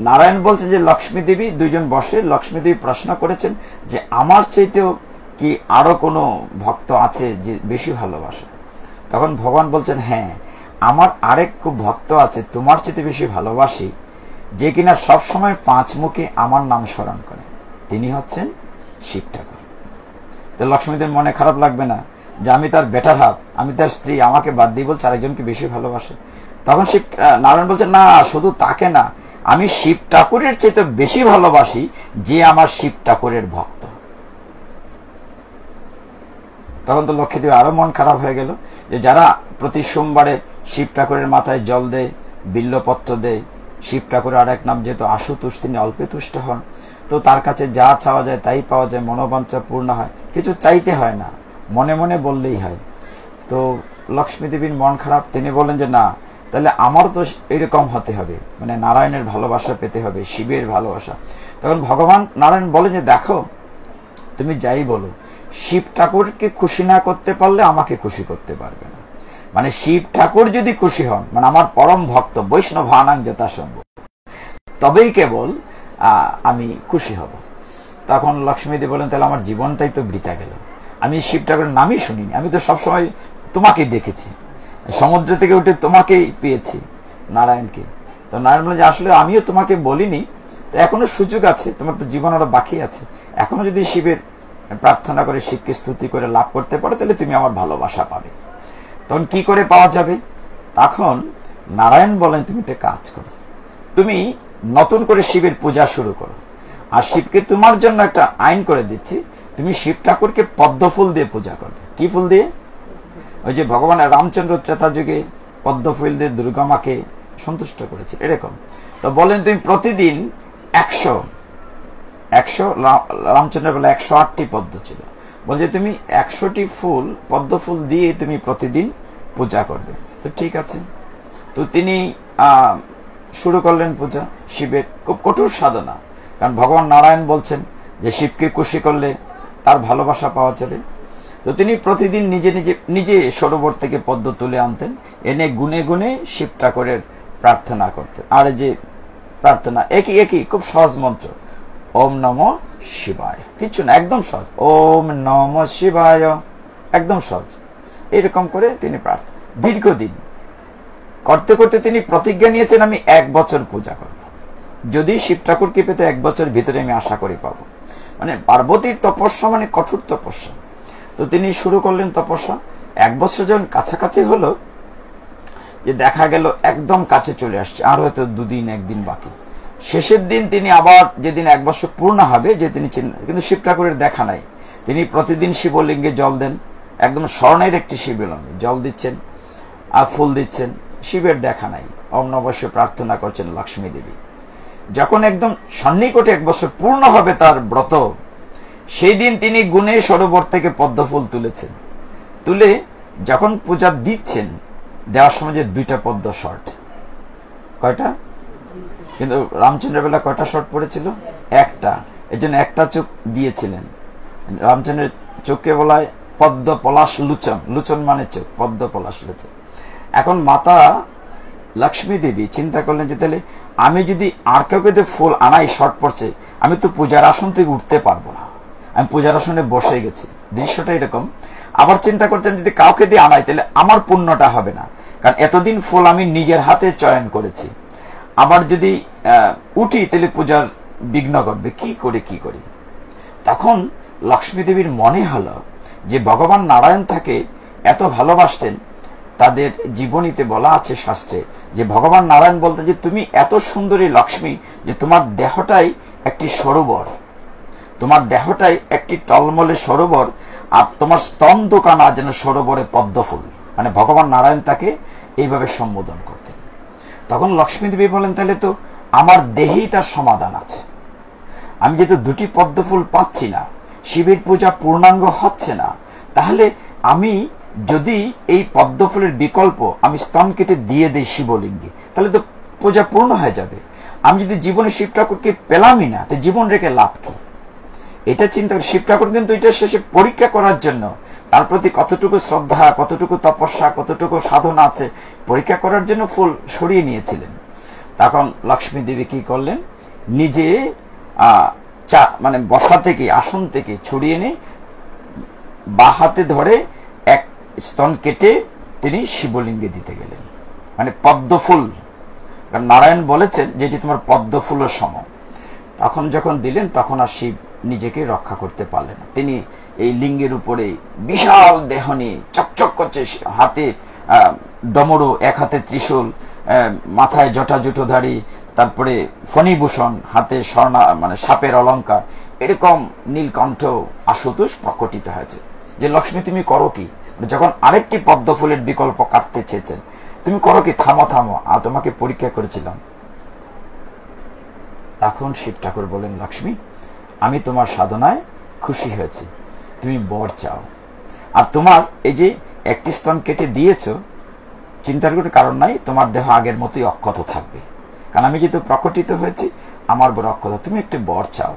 নারায়ণ বলছেন যে লক্ষ্মী দেবী, দুইজন বসে, লক্ষ্মী দেবী প্রশ্ন করেছেন যে আমার চাইতেও কি আরো কোনো ভক্ত আছে যে বেশি ভালোবাসে? তখন ভগবান বলছেন, হ্যাঁ, আমার আরেক খুব ভক্ত আছে তোমার চাইতে বেশি ভালোবাসি, যে কিনা সবসময় 5 মুখে আমার নাম স্মরণ করে, তিনি হচ্ছেন শিব ঠাকুর। তো লক্ষ্মীদের মনে খারাপ লাগবে না যে আমি তার বেটার হাফ, আমি তার স্ত্রী, আমাকে বাদ দিয়ে বলছে আরেকজনকে বেশি ভালোবাসে? তখন শিব নারায়ণ বলছেন, না, শুধু তাকে না, আমি শিব ঠাকুরের চেয়ে বেশি ভালোবাসি যে আমার শিব ঠাকুরের ভক্ত। তখন তো লক্ষ্মীদেবী আরো মন খারাপ হয়ে গেল যে যারা প্রতি সোমবারে শিব ঠাকুরের মাথায় জল দেয়, বিল্লপত্র দেয়, শিব ঠাকুরের আর এক নাম যেহেতু আশুতোষ, তিনি অল্পে তুষ্ট হন, তো তার কাছে যা চাওয়া যায় তাই পাওয়া যায়, মনোবাঞ্ছা পূর্ণ হয়, কিছু চাইতে হয় না, মনে মনে বললেই হয়। তো লক্ষ্মী দেবীর মন খারাপ, তিনি বলেন যে না, তাহলে আমার তো এরকম হতে হবে, মানে নারায়ণের ভালোবাসা পেতে হবে, শিবের ভালোবাসা। তখন ভগবান নারায়ণ বলেন যে দেখো, তুমি যাই বলো, শিব ঠাকুরকে খুশি না করতে পারলে আমাকে খুশি করতে পারবে না। মানে শিব ঠাকুর যদি খুশি হন, মানে আমার পরম ভক্ত বৈষ্ণবানাং যথাসম্ভ, তবেই কেবল আমি খুশি হব। তখন লক্ষ্মীদেবী বলেন, তাহলে আমার জীবনটাই তো বৃথা গেল, আমি শিব ঠাকুরের নামই শুনিনি, আমি তো সবসময় তোমাকেই দেখেছি, সমুদ্র থেকে উঠে তোমাকেই পেয়েছি, নারায়ণকে। তো নারায়ণ বলেন যে আসলে আমিও তোমাকে বলিনি, তো এখনো সুযোগ আছে, তোমার তো জীবন আরো বাকি আছে, এখনো যদি শিবের প্রার্থনা করে, শিবকে স্তুতি করে লাভ করতে পারো, তাহলে তুমি আমার ভালোবাসা পাবে। তখন কি করে পাওয়া যাবে? তখন নারায়ণ বলেন, তুমি একটা কাজ করো, তুমি নতুন করে শিবের পূজা শুরু করো, আর শিবকে তোমার জন্য একটা আইন করে দিচ্ছি, তুমি শিব ঠাকুরকে পদ্ম ফুল দিয়ে পূজা করবে। কি ফুল দিয়ে? ওই যে ভগবান রামচন্দ্র ত্রেতা যুগে পদ্ম ফুল দিয়ে দুর্গা মাকে সন্তুষ্ট করেছে, এরকম। তো বলেন তুমি প্রতিদিন 100 রামচন্দ্রের বেলা 108টি পদ্ম ছিল, বলছে তুমি 100টি ফুল, পদ্ম ফুল দিয়ে তুমি প্রতিদিন পূজা করবে। তো ঠিক আছে। তো তিনি শুরু করলেন পূজা, শিবের খুব কঠোর সাধনা, কারণ ভগবান নারায়ণ বলছেন যে শিবকে খুশি করলে তার ভালোবাসা পাওয়া যাবে। তো তিনি প্রতিদিন নিজে সরোবর থেকে পদ্ম তুলে আনতেন, এনে গুনে গুনে শিব ঠাকুরের প্রার্থনা করতেন। আর যে প্রার্থনা একই খুব সহজ মন্ত্র, ওম নমঃ শিবায়, কিছু না, একদম সহজ, ওম নমঃ শিবায়, একদম সহজ। এরকম করে তিনি প্রার্থনা দীর্ঘদিন করতে করতে তিনি প্রতিজ্ঞা নিয়েছেন, আমি 1 বছর পূজা করব, যদি শিব ঠাকুরকে পেতে 1 বছরের ভিতরে আমি আশা করি পাবো। মানে পার্বতীর তপস্যা মানে কঠোর তপস্যা। তো তিনি শুরু করলেন তপস্যা। 1 বছর যখন কাছাকাছি হলো, যে দেখা গেল একদম কাছে চলে আসছে, আর হয়তো 2 দিন 1 দিন বাকি। শেষের দিন তিনি আবার, যেদিন 1 বছর পূর্ণ হবে, যে তিনি কিন্তু শিব ঠাকুরের দেখা নাই। তিনি প্রতিদিন শিবলিঙ্গে জল দেন, একদম স্বর্ণের একটি শিবলিঙ্গে জল দিচ্ছেন আর ফুল দিচ্ছেন, শিবের দেখা নাই। অবশ্যই প্রার্থনা করছেন লক্ষ্মী দেবী। যখন একদম সন্নিকটে 1 বছর পূর্ণ হবে তার ব্রত, সেই দিন তিনি গুণে সরোবর থেকে পদ্ম ফুল তুলেছেন। তুলে যখন পূজা দিচ্ছেন, দেওয়ার সময় যে 2টা পদ্ম শর্ট, কয়টা? কিন্তু রামচন্দ্রের বেলা কয়টা শর্ট পড়েছিল? 1টা। এই জন্য 1টা চোখ দিয়েছিলেন। রামচন্দ্রের চোখকে বলা হয় পদ্ম পলাশ লুচন, লুচন মানে চোখ, পদ্ম পলাশ লুচন। এখন মাতা লক্ষ্মী দেবী চিন্তা করলেন যে তাহলে আমি যদি আর কাউকে ফুল আনাই, শর্ট পড়ছে, আমি তো পূজার আসন থেকে উঠতে পারবো না, আমি পূজার আসনে বসে গেছি, দৃশ্যটা এরকম। আবার চিন্তা করছেন যদি কাউকে দিয়ে আনাই তাহলে আমার পুণ্যটা হবে না, কারণ এতদিন ফুল আমি নিজের হাতে চয়ন করেছি। আবার যদি উঠি তাহলে পূজার বিঘ্ন ঘটবে, কি করি। তখন লক্ষ্মী দেবীর মনে হলো যে ভগবান নারায়ণ তাকে এত ভালোবাসতেন, তাদের জীবনীতে বলা আছে শাস্ত্রে যে ভগবান নারায়ণ বলতেন যে তুমি এত সুন্দরী লক্ষ্মী যে তোমার দেহটাই একটি সরোবর, তোমার দেহটাই একটি টলমলে সরোবর, আর তোমার স্তন দোকানা যেন সরোবরে পদ্ম ফুল। মানে ভগবান নারায়ণ তাকে এইভাবে সম্বোধন করতেন। তখন লক্ষ্মী দেবী বলেন তাহলে তো আমার দেহেই তার সমাধান আছে। আমি যেহেতু দুটি পদ্মফুল পাচ্ছি না, শিবের পূজা পূর্ণাঙ্গ হচ্ছে না, তাহলে আমি যদি এই পদ্মফুলের বিকল্প আমি স্তন কেটে দিয়ে দেই শিবলিঙ্গে, তাহলে তো পূজা পূর্ণ হয়ে যাবে। আমি যদি জীবনে শিব ঠাকুরকে পেলামই না, তো জীবন রেখে লাভ কি? এটা চিন্তা করে শিব ঠাকুর কিন্তু এটা শেষে পরীক্ষা করার জন্য তার প্রতি কতটুকু শ্রদ্ধা, কতটুকু তপস্যা, কতটুকু সাধনা আছে, পরীক্ষা করার জন্য ফুল সরিয়ে নিয়েছিলেন। তখন লক্ষ্মী দেবী কি করলেন, নিজে মানে বসা থেকে, আসন থেকে ছড়িয়ে এনে বা হাতে ধরে এক স্তন কেটে তিনি শিবলিঙ্গে দিতে গেলেন। মানে পদ্মফুল, নারায়ণ বলেছেন যে এটি তোমার পদ্মফুলের সম। তখন যখন দিলেন, তখন আর শিব নিজেকে রক্ষা করতে পারলেন না। তিনি এই লিঙ্গের উপরে বিশাল দেহ নিয়ে চকচক করছে, হাতে ডমরু, এক হাতে ত্রিশূল, মাথায় জটাজুটোধারী, তারপরে ফণিভূষণ, হাতে স্বর্ণা মানে সাপের অলঙ্কার, এরকম নীলকণ্ঠ আশুতোষ প্রকটিত হয়েছে। যে লক্ষ্মী তুমি করো কি? যখন আরেকটি পদ্মফুলের বিকল্প কাটতে চেয়েছেন, তুমি করো কি? থামো থামো, তোমাকে পরীক্ষা করেছিলাম। তখন শিব ঠাকুর বলেন, লক্ষ্মী আমি তোমার সাধনায় খুশি হয়েছি, তুমি বর চাও। আর তোমার এই যে একটি স্তন কেটে দিয়েছ, চিন্তার কোনো কারণ নাই, তোমার দেহ আগের মতোই অক্ষত থাকবে, কারণ আমি যেহেতু প্রকটিত হয়েছি, আমার বড় অক্ষত, তুমি একটি বর চাও।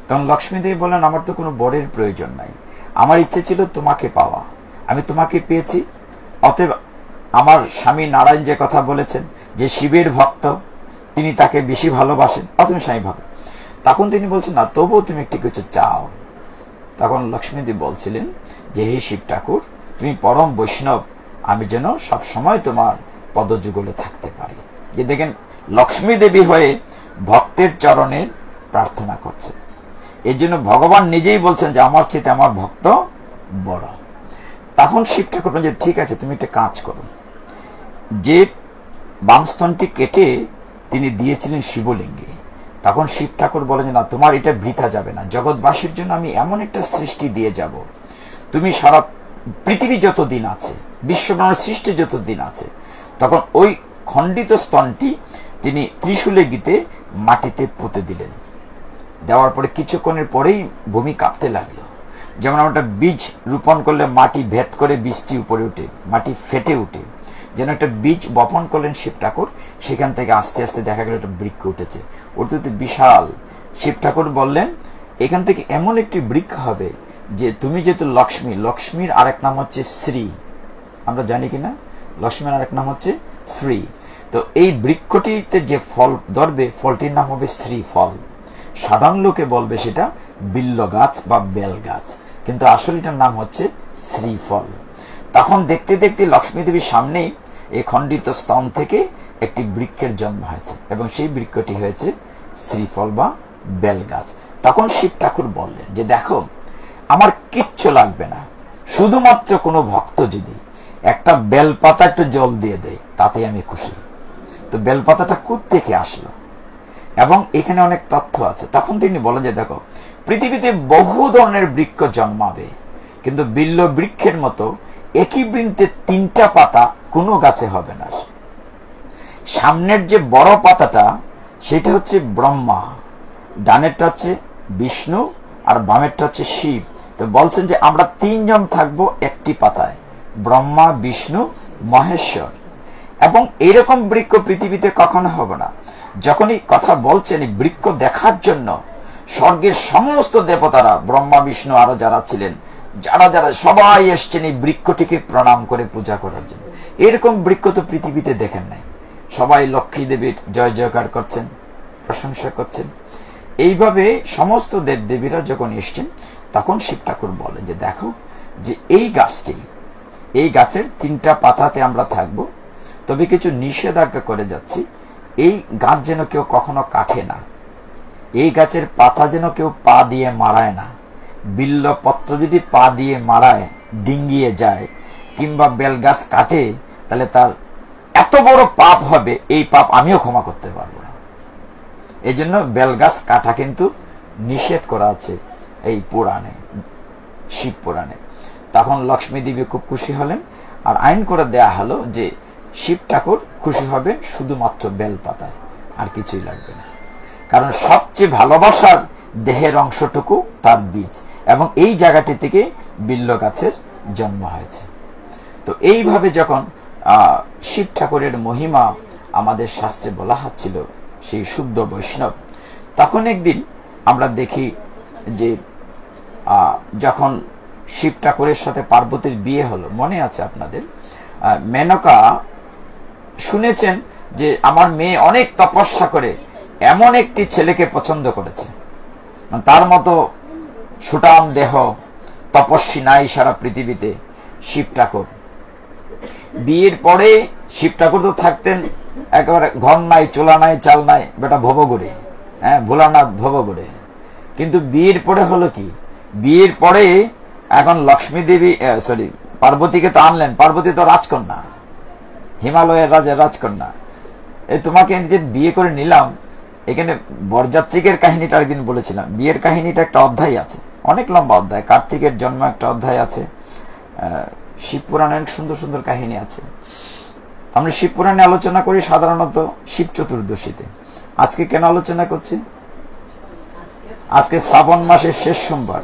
তখন লক্ষ্মী দেবী বলেন, আমার তো কোনো বরের প্রয়োজন নাই, আমার ইচ্ছে ছিল তোমাকে পাওয়া, আমি তোমাকে পেয়েছি, অতএব আমার স্বামী নারায়ণ যে কথা বলেছেন যে শিবের ভক্ত, তিনি তাকে বেশি ভালোবাসেন, অতএব স্বামী ভালো। তখন তিনি বলছেন, না তবুও তুমি একটি কিছু চাও। তখন লক্ষ্মীদেবী বলছিলেন যে হে শিব ঠাকুর, তুমি পরম বৈষ্ণব, আমি যেন সবসময় তোমার পদযুগলে থাকতে পারি। যে দেখেন লক্ষ্মী দেবী হয়ে ভক্তের চরণে প্রার্থনা করছে, এর জন্য ভগবান নিজেই বলছেন যে আমার চেয়ে আমার ভক্ত বড়। তখন শিব ঠাকুর বলেন যে ঠিক আছে, তুমি একটা কাজ করো। যে বামস্তনটি কেটে তিনি দিয়েছিলেন শিবলিঙ্গে, তখন শিব ঠাকুর বলেন, না তোমার এটা বৃথা যাবে না, জগৎবাসীর জন্য আমি এমন একটা সৃষ্টি দিয়ে যাব, তুমি সারা পৃথিবী যত দিন আছে, বিশ্বব্রহ্মাণ্ড সৃষ্টি যত দিন আছে, তখন ওই খণ্ডিত স্তনটি তিনি ত্রিশূলে গীতে মাটিতে পুঁতে দিলেন। দেওয়ার পরে কিছুক্ষণের পরেই ভূমি কাঁপতে লাগলো। যেমন আমরা বীজ রোপণ করলে মাটি ভেদ করে বীজটি উপরে উঠে, মাটি ফেটে উঠে, যেন একটা বীজ বপন করলেন শিব ঠাকুর, সেখান থেকে আস্তে আস্তে দেখা গেল একটা বৃক্ষ উঠেছে, উঠতে বিশাল। শিব ঠাকুর বললেন, এখান থেকে এমন একটি বৃক্ষ হবে যে তুমি যেহেতু লক্ষ্মী, লক্ষ্মীর আরেক নাম হচ্ছে শ্রী, আমরা জানি কিনা, লক্ষ্মীর আরেক নাম হচ্ছে শ্রী। তো এই বৃক্ষটিতে যে ফল ধরবে, ফলটির নাম হবে শ্রী ফল। সাধারণ লোকে বলবে সেটা বিল্ল গাছ বা বেল গাছ, কিন্তু আসলে এটার নাম হচ্ছে শ্রীফল। তখন দেখতে দেখতে লক্ষ্মী দেবীর সামনেই এই খণ্ডিত স্তন থেকে একটি বৃক্ষের জন্ম হয়েছে, এবং সেই বৃক্ষটি হয়েছে শ্রীফল বা বেল গাছ। তখন শিব ঠাকুর বললেন যে দেখো, আমার কিচ্ছু লাগবে না, শুধুমাত্র কোনো ভক্ত যদি একটা বেলপাতা একটু জল দিয়ে দেয়, তাতে আমি খুশি। তো বেলপাতাটা কোত্থেকে আসলো, এবং এখানে অনেক তথ্য আছে। তখন তিনি বলেন যে দেখো, পৃথিবীতে বহু ধরনের বৃক্ষ জন্মাবে, কিন্তু বিল্ল বৃক্ষের মতো একই বৃন্তে তিনটা পাতা কোনো গাছে হবে না। সামনের যে বড় পাতাটা, সেটা হচ্ছে ব্রহ্মা, ডানেরটা হচ্ছে বিষ্ণু, আর বামেরটা হচ্ছে শিব। তো বলছেন যে আমরা তিনজন থাকবো একটি পাতায়, ব্রহ্মা, বিষ্ণু, মহেশ্বর। এবং এরকম বৃক্ষ পৃথিবীতে কখনো হবে না। যখনই কথা বলছেন, এই বৃক্ষ দেখার জন্য স্বর্গের সমস্ত দেবতারা, ব্রহ্মা, বিষ্ণু, আরো যারা ছিলেন, যারা যারা সবাই এসছেন এই বৃক্ষটিকে প্রণাম করে পূজা করার জন্য। এরকম বৃক্ষ তো পৃথিবীতে দেখেন নাই। সবাই লক্ষ্মী দেবীর জয় জয়কার করছেন, প্রশংসা করছেন। এইভাবে সমস্ত দেবদেবীরা যখন এসছেন, তখন শিব ঠাকুর বলেন যে দেখো, যে এই গাছটি, এই গাছের তিনটা পাতাতে আমরা থাকবো, তবে কিছু নিষেধাজ্ঞা করে যাচ্ছি। এই গাছ যেন কেউ কখনো কাটে না, এই গাছের পাতা যেন কেউ পা দিয়ে মারায় না, বিল্ল পত্র যদি পা দিয়ে মারায়, ডিঙ্গিয়ে যায়, কিংবা বেল গাছ কাটে, তাহলে তার এত বড় পাপ হবে, এই পাপ আমিও ক্ষমা করতে পারবো না। এই জন্য বেল গাছ কাটা কিন্তু নিষেধ করা আছে এই পুরাণে, শিব পুরাণে। তখন লক্ষ্মী দেবী খুব খুশি হলেন, আর আইন করে দেয়া হলো যে শিব ঠাকুর খুশি হবে শুধুমাত্র বেল পাতায়, আর কিছুই লাগবে না। কারণ সবচেয়ে ভালোবাসার দেহের অংশটুকু তার বীজ, এবং এই জায়গাটি থেকে বিল্ল গাছের জন্ম হয়েছে। তো এইভাবে যখন শিব ঠাকুরের মহিমা আমাদের শাস্ত্রে বলা হচ্ছিল, সেই শুদ্ধ বৈষ্ণব, তখন একদিন আমরা দেখি যে যখন শিব ঠাকুরের সাথে পার্বতীর বিয়ে হলো, মনে আছে আপনাদের, মেনকা শুনেছেন যে আমার মেয়ে অনেক তপস্যা করে এমন একটি ছেলেকে পছন্দ করেছে, তার মতো সুঠাম দেহ তপস্বী নাই সারা পৃথিবীতে শিব ঠাকুর। বিয়ের পরে শিব ঠাকুর তো থাকতেন একেবারে ঘর নাই, চুলা নাই, চাল নাই, বেটা ভবগুড়ে, ভোলানাথ ভবগুড়ে। কিন্তু বিয়ের পরে হলো কি, বিয়ের পরে এখন লক্ষ্মী দেবী পার্বতীকে তো আনলেন। পার্বতী তো রাজকন্যা, হিমালয়ের রাজের রাজকন্যা। এই তোমাকে যে বিয়ে করে নিলাম, এখানে বরযাত্রীকের কাহিনীটা একদিন বলেছিলাম। বিয়ের কাহিনীটা একটা অধ্যায় আছে, অনেক লম্বা অধ্যায়। কার্তিকের জন্ম একটা অধ্যায় আছে, শিব পুরাণের সুন্দর সুন্দর কাহিনী আছে। আমরা শিব পুরাণে আলোচনা করি সাধারণত শিব চতুর্দশীতে। আজকে কেন আলোচনা করছি? আজকে শ্রাবণ মাসের শেষ সোমবার।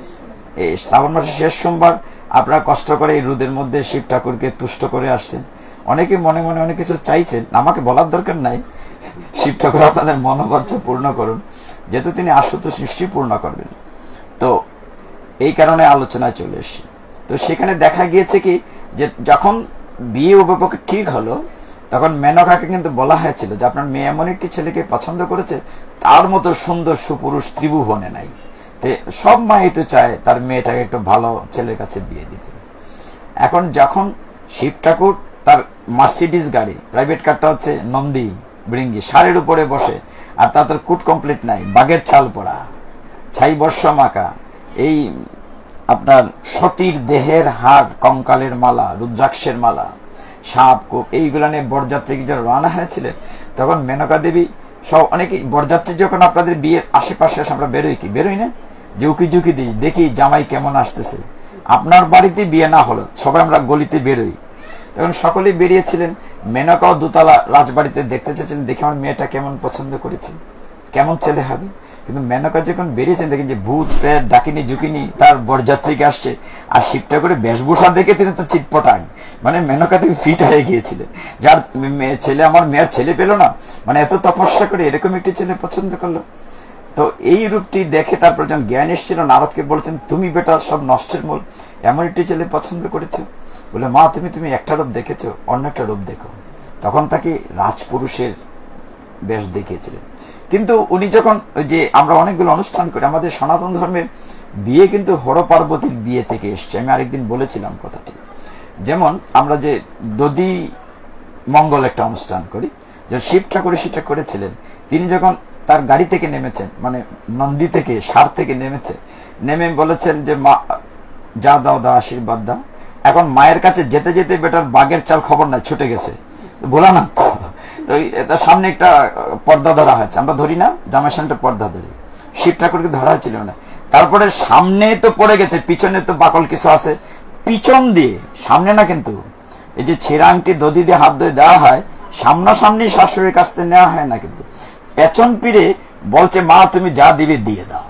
এই শ্রাবণ মাসের শেষ সোমবার আপনারা কষ্ট করে এই রোদের মধ্যে শিব ঠাকুরকে তুষ্ট করে আসছেন। অনেকে মনে মনে অনেক কিছু চাইছেন, আমাকে বলার দরকার নাই। শিব ঠাকুর আপনাদের মনোবাঞ্ছা পূর্ণ করুন, যেহেতু তিনি আশুতোষ নিশ্চয়ই পূর্ণ করবেন। তো এই কারণে আলোচনায় চলে এসছি। তো সেখানে দেখা গিয়েছে কি, যে যখন বিয়ে উপপক্ষে ঠিক হলো, তখন মেনকাকে কিন্তু বলা হয়েছিল যে আপনার মেয়ে এমন একটি ছেলেকে পছন্দ করেছে, তার মতো সুন্দর সুপুরুষ ত্রিভুবনে নাই। সব মাই তো চায় তার মেয়েটাকে একটু ভালো ছেলের কাছে বিয়ে দিতে। এখন যখন শিব ঠাকুর তার মার্সিডিজ গাড়ি, প্রাইভেট কারটা হচ্ছে নন্দী বৃঙ্গি, ষাঁড়ের উপরে বসে, আর তার কুট কমপ্লিট নাই, বাঘের ছাল পড়া, ছাই বর্ষা মাকা, এই আপনার সতীর দেহের হাড়, কঙ্কালের মালা, রুদ্রাক্ষের মালা, সাপ কূপ, এইগুলা নিয়ে বরযাত্রী যখন রওনা হয়েছিলেন, তখন মেনকা দেবী সব অনেকে বরযাত্রী যখন আপনাদের বিয়ের আশেপাশে আমরা বেরোই, কি বেরোই না, যে উকি ঝুঁকি দিই, দেখি জামাই কেমন আসতেছে। আপনার বাড়িতে বিয়ে না হলো, সবাই আমরা গলিতে বেরোই, তখন সকলেই বেরিয়েছিলেন। মেনকাও দোতলা রাজবাড়িতে দেখতে চেয়েছিলেন, দেখে আমার মেয়েটা কেমন পছন্দ করেছে, কেমন ছেলে হবে। কিন্তু মেনকা যখন বেরিয়েছেন, দেখেন যে ভূত প্রেত ডাকিনি ঝুঁকিনি তার বরযাত্রীকে আসছে, আর শিব ঠাকুরের বেশভূষা দেখে তিনি তো চিৎপটাং, মানে মেনকা থেকে ফিট হয়ে গিয়েছিলেন, যার ছেলে আমার মেয়ের ছেলে পেল না, মানে এত তপস্যা করে এরকম একটি ছেলে পছন্দ করলো। তো এই রূপটি দেখে তারপর যখন জ্ঞান এসেছিল, নারদকে বলেছেন, তুমি বেটা সব নষ্টের মূল, এমন একটি ছেলে পছন্দ করেছো। বলে, মা তুমি একটা রূপ দেখেছো, অন্য একটা রূপ দেখো। তখন তাকে রাজপুরুষের বেশ দেখিয়েছিলেন। কিন্তু উনি যখন, ওই যে আমরা অনেকগুলো অনুষ্ঠান করি, আমাদের সনাতন ধর্মের বিয়ে কিন্তু হর পার্বতীর বিয়ে থেকে এসছে। আমি আরেকদিন বলেছিলাম কথাটি। যেমন আমরা যে দধি মঙ্গল একটা অনুষ্ঠান করি, যে শিব ঠাকুর সেটা করেছিলেন। তিনি যখন তার গাড়ি থেকে নেমেছেন, মানে নন্দী থেকে, ষাঁড় থেকে নেমেছে, নেমে বলেছেন যে মা যা দাও দাও আশীর্বাদ দাও। এখন মায়ের কাছে যেতে যেতে বেটার বাঘের চাল খবর নাই, ছুটে গেছে, বলা না তো সামনে একটা পর্দা ধরা হয়েছে, আমরা ধরি না, জামাই সামনে পর্দা ধরি, শিব ঠাকুরকে ধরা হয়েছিল না। তারপরে সামনে তো পড়ে গেছে, পিছনে তো বাকল কিছু আছে, পিছন দিয়ে, সামনে না কিন্তু, এই যে ছেঁড়া আংটি দধি দিয়ে হাত ধুয়ে দেওয়া হয়, সামনাসামনি শাশুড়ির কাছ থেকে নেওয়া হয় না, কিন্তু পেছন পিড়ে বলছে, মা তুমি যা দিবে দিয়ে দাও,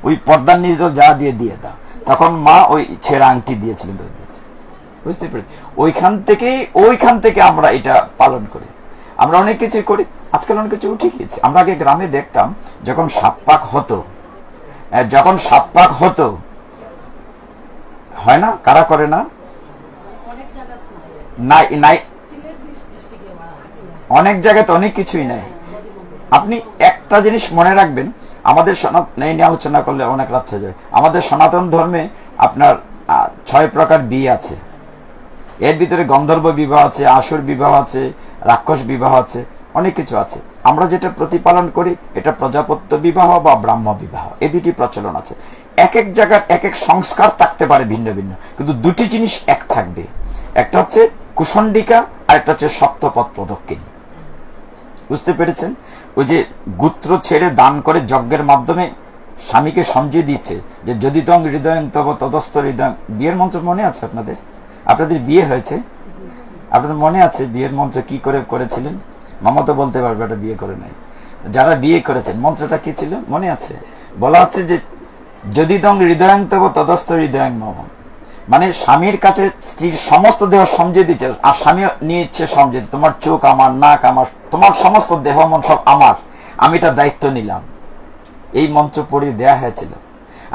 ওই পর্দার নিচে যা দিয়ে দাও। তখন মা ওই ছেঁড়া আংটি দিয়েছিলেন, বুঝতে পেরে। ওইখান থেকে আমরা এটা পালন করি। আমরা অনেক কিছু করি, আজকাল অনেক কিছু উঠে গিয়েছে। আমরা আগে গ্রামে দেখতাম, যখন সাত পাক হতো, হয় না, কারা করে না, নাই, অনেক জায়গায় তো অনেক কিছুই নাই। আপনি একটা জিনিস মনে রাখবেন, আমাদের নিয়ে আলোচনা করলে অনেক রাত হয়ে যায়। আমাদের সনাতন ধর্মে আপনার 6 প্রকার বিয়ে আছে। এর ভিতরে গন্ধর্ব বিবাহ আছে, আসুর বিবাহ আছে, রাক্ষস বিবাহ আছে, অনেক কিছু আছে। আমরা যেটা প্রতিপালন করি, এটা প্রজাপত্য বিবাহ বা ব্রাহ্ম বিবাহ, এই দুটি প্রচলন আছে। এক এক জায়গার এক এক সংস্কার থাকতে পারে ভিন্ন ভিন্ন, কিন্তু দুটি জিনিস এক থাকবে। একটা হচ্ছে কুষণ্ডিকা, আর একটা হচ্ছে সপ্তপথ প্রদক্ষিণ। বুঝতে পেরেছেন? ওই যে গোত্র ছেড়ে দান করে যজ্ঞের মাধ্যমে স্বামীকে সমঝিয়ে দিচ্ছে যে যদি তং হৃদয় তব তদস্থ হৃদয়। বিয়ের মন্ত্র মনে আছে আপনাদের? আপনাদের বিয়ে হয়েছে, আপনাদের মনে আছে বিয়ের মন্ত্র কি করে করেছিলেন? মামা তো বলতে পারবে, এটা বিয়ে করে নাই। যারা বিয়ে করেছেন মন্ত্রটা কি ছিল মনে আছে? বলা হচ্ছে যে যদি তং হৃদয়ং তব তদস্থ হৃদয়ং মম, মানে স্বামীর কাছে স্ত্রীর সমস্ত দেহ সমঝে দিচ্ছে, আর স্বামী নিচ্ছে সমঝে, তোমার চোখ আমার, নাক আমার, তোমার সমস্ত দেহ মন সব আমার, আমি এটা দায়িত্ব নিলাম। এই মন্ত্র পড়িয়ে দেয়া হয়েছিল।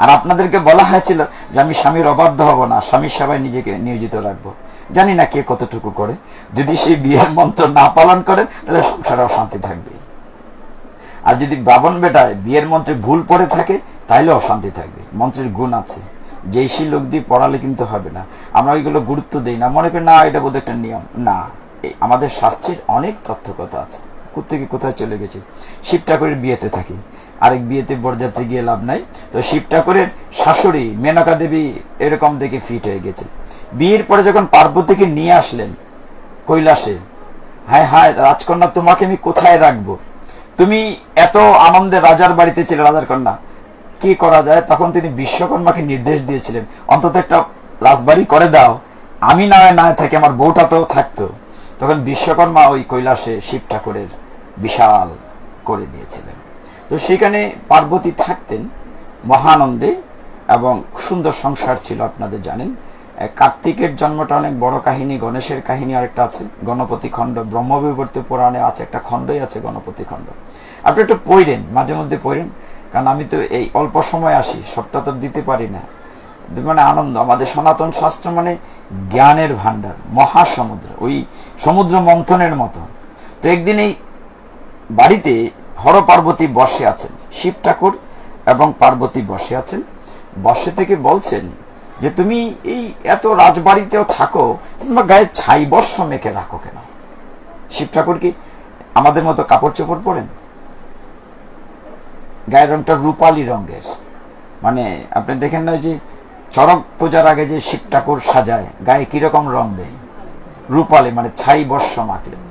আর আপনাদেরকে বলা হয়েছিল যে আমি স্বামীর অবাধ্য হব না, স্বামীর সেবায় নিজেকে নিয়োজিত রাখবো। জানি না কে কতটুকু করে, যদি সেই বিয়ের মন্ত্র না পালন করে তাহলে সংসারে অশান্তি থাকবে। আর যদি বাবন বেটায় বিয়ের মন্ত্রে ভুল পড়ে থাকে তাহলে অশান্তি থাকবে। মন্ত্রের গুণ আছে, যেই সেই লোক দিয়ে পড়ালে কিন্তু হবে না। আমরা ওইগুলো গুরুত্ব দিই না, মনে করি না এটা বোধ একটা নিয়ম। না, আমাদের শাস্ত্রের অনেক তথ্যকথা আছে। কোথেকে কোথায় চলে গেছি। শিব ঠাকুরের বিয়েতে থাকি, আরেক বিয়েতে বরযাত্রী গিয়ে লাভ নাই। তো শিব ঠাকুরের শাশুড়ি মেনকা দেবী এরকম দেখে ফিট হয়ে গেছে। বিয়ের পরে যখন পার্বতীকে নিয়ে আসলেন কৈলাসে, হায় হায় রাজকন্যা, তোমাকে আমি কোথায় রাখবো? তুমি এত আনন্দে রাজার বাড়িতে ছিলে, রাজার কন্যা, কি করা যায়? তখন তিনি বিশ্বকর্মাকে নির্দেশ দিয়েছিলেন অন্তত একটা রাজবাড়ি করে দাও, আমি না থাকি, আমার বউটা তো থাকতো। তখন বিশ্বকর্মা ওই কৈলাসে শিব ঠাকুরের বিশাল করে দিয়েছিলেন। তো সেখানে পার্বতী থাকতেন মহানন্দে, এবং সুন্দর সংসার ছিল। আপনাদের জানেন কার্তিকের জন্মটা অনেক বড় কাহিনী, গণেশের কাহিনী আরেকটা আছে, গণপতি খণ্ড, ব্রহ্মবিবর্ত পুরাণে আছে, একটা খণ্ডই আছে গণপতি খণ্ড। আপনি একটু পড়েন, মাঝে মধ্যে পড়েন, কারণ আমি তো এই অল্প সময় আসি, সবটা তো দিতে পারি না। মানে আনন্দ, আমাদের সনাতন শাস্ত্র মানে জ্ঞানের ভান্ডার, মহাসমুদ্র, ওই সমুদ্র মন্থনের মতো। তো একদিন এই বাড়িতে হর পার্বতী বসে আছেন, শিব ঠাকুর এবং পার্বতী বসে আছেন। বসে থেকে বলছেন যে তুমি এই এত রাজবাড়িতেও থাকো, তোমার গায়ে ছাই বর্ষ মেখে রাখো কেন? শিব ঠাকুর কি আমাদের মতো কাপড় চোপড় পরেন? গায়ের রংটা রূপালী রঙের। মানে আপনি দেখেন না যে চড়ক পূজার আগে যে শিব ঠাকুর সাজায়, গায়ে কিরকম রং দেয়? রূপালী, মানে ছাই বর্ষ মাখলেন।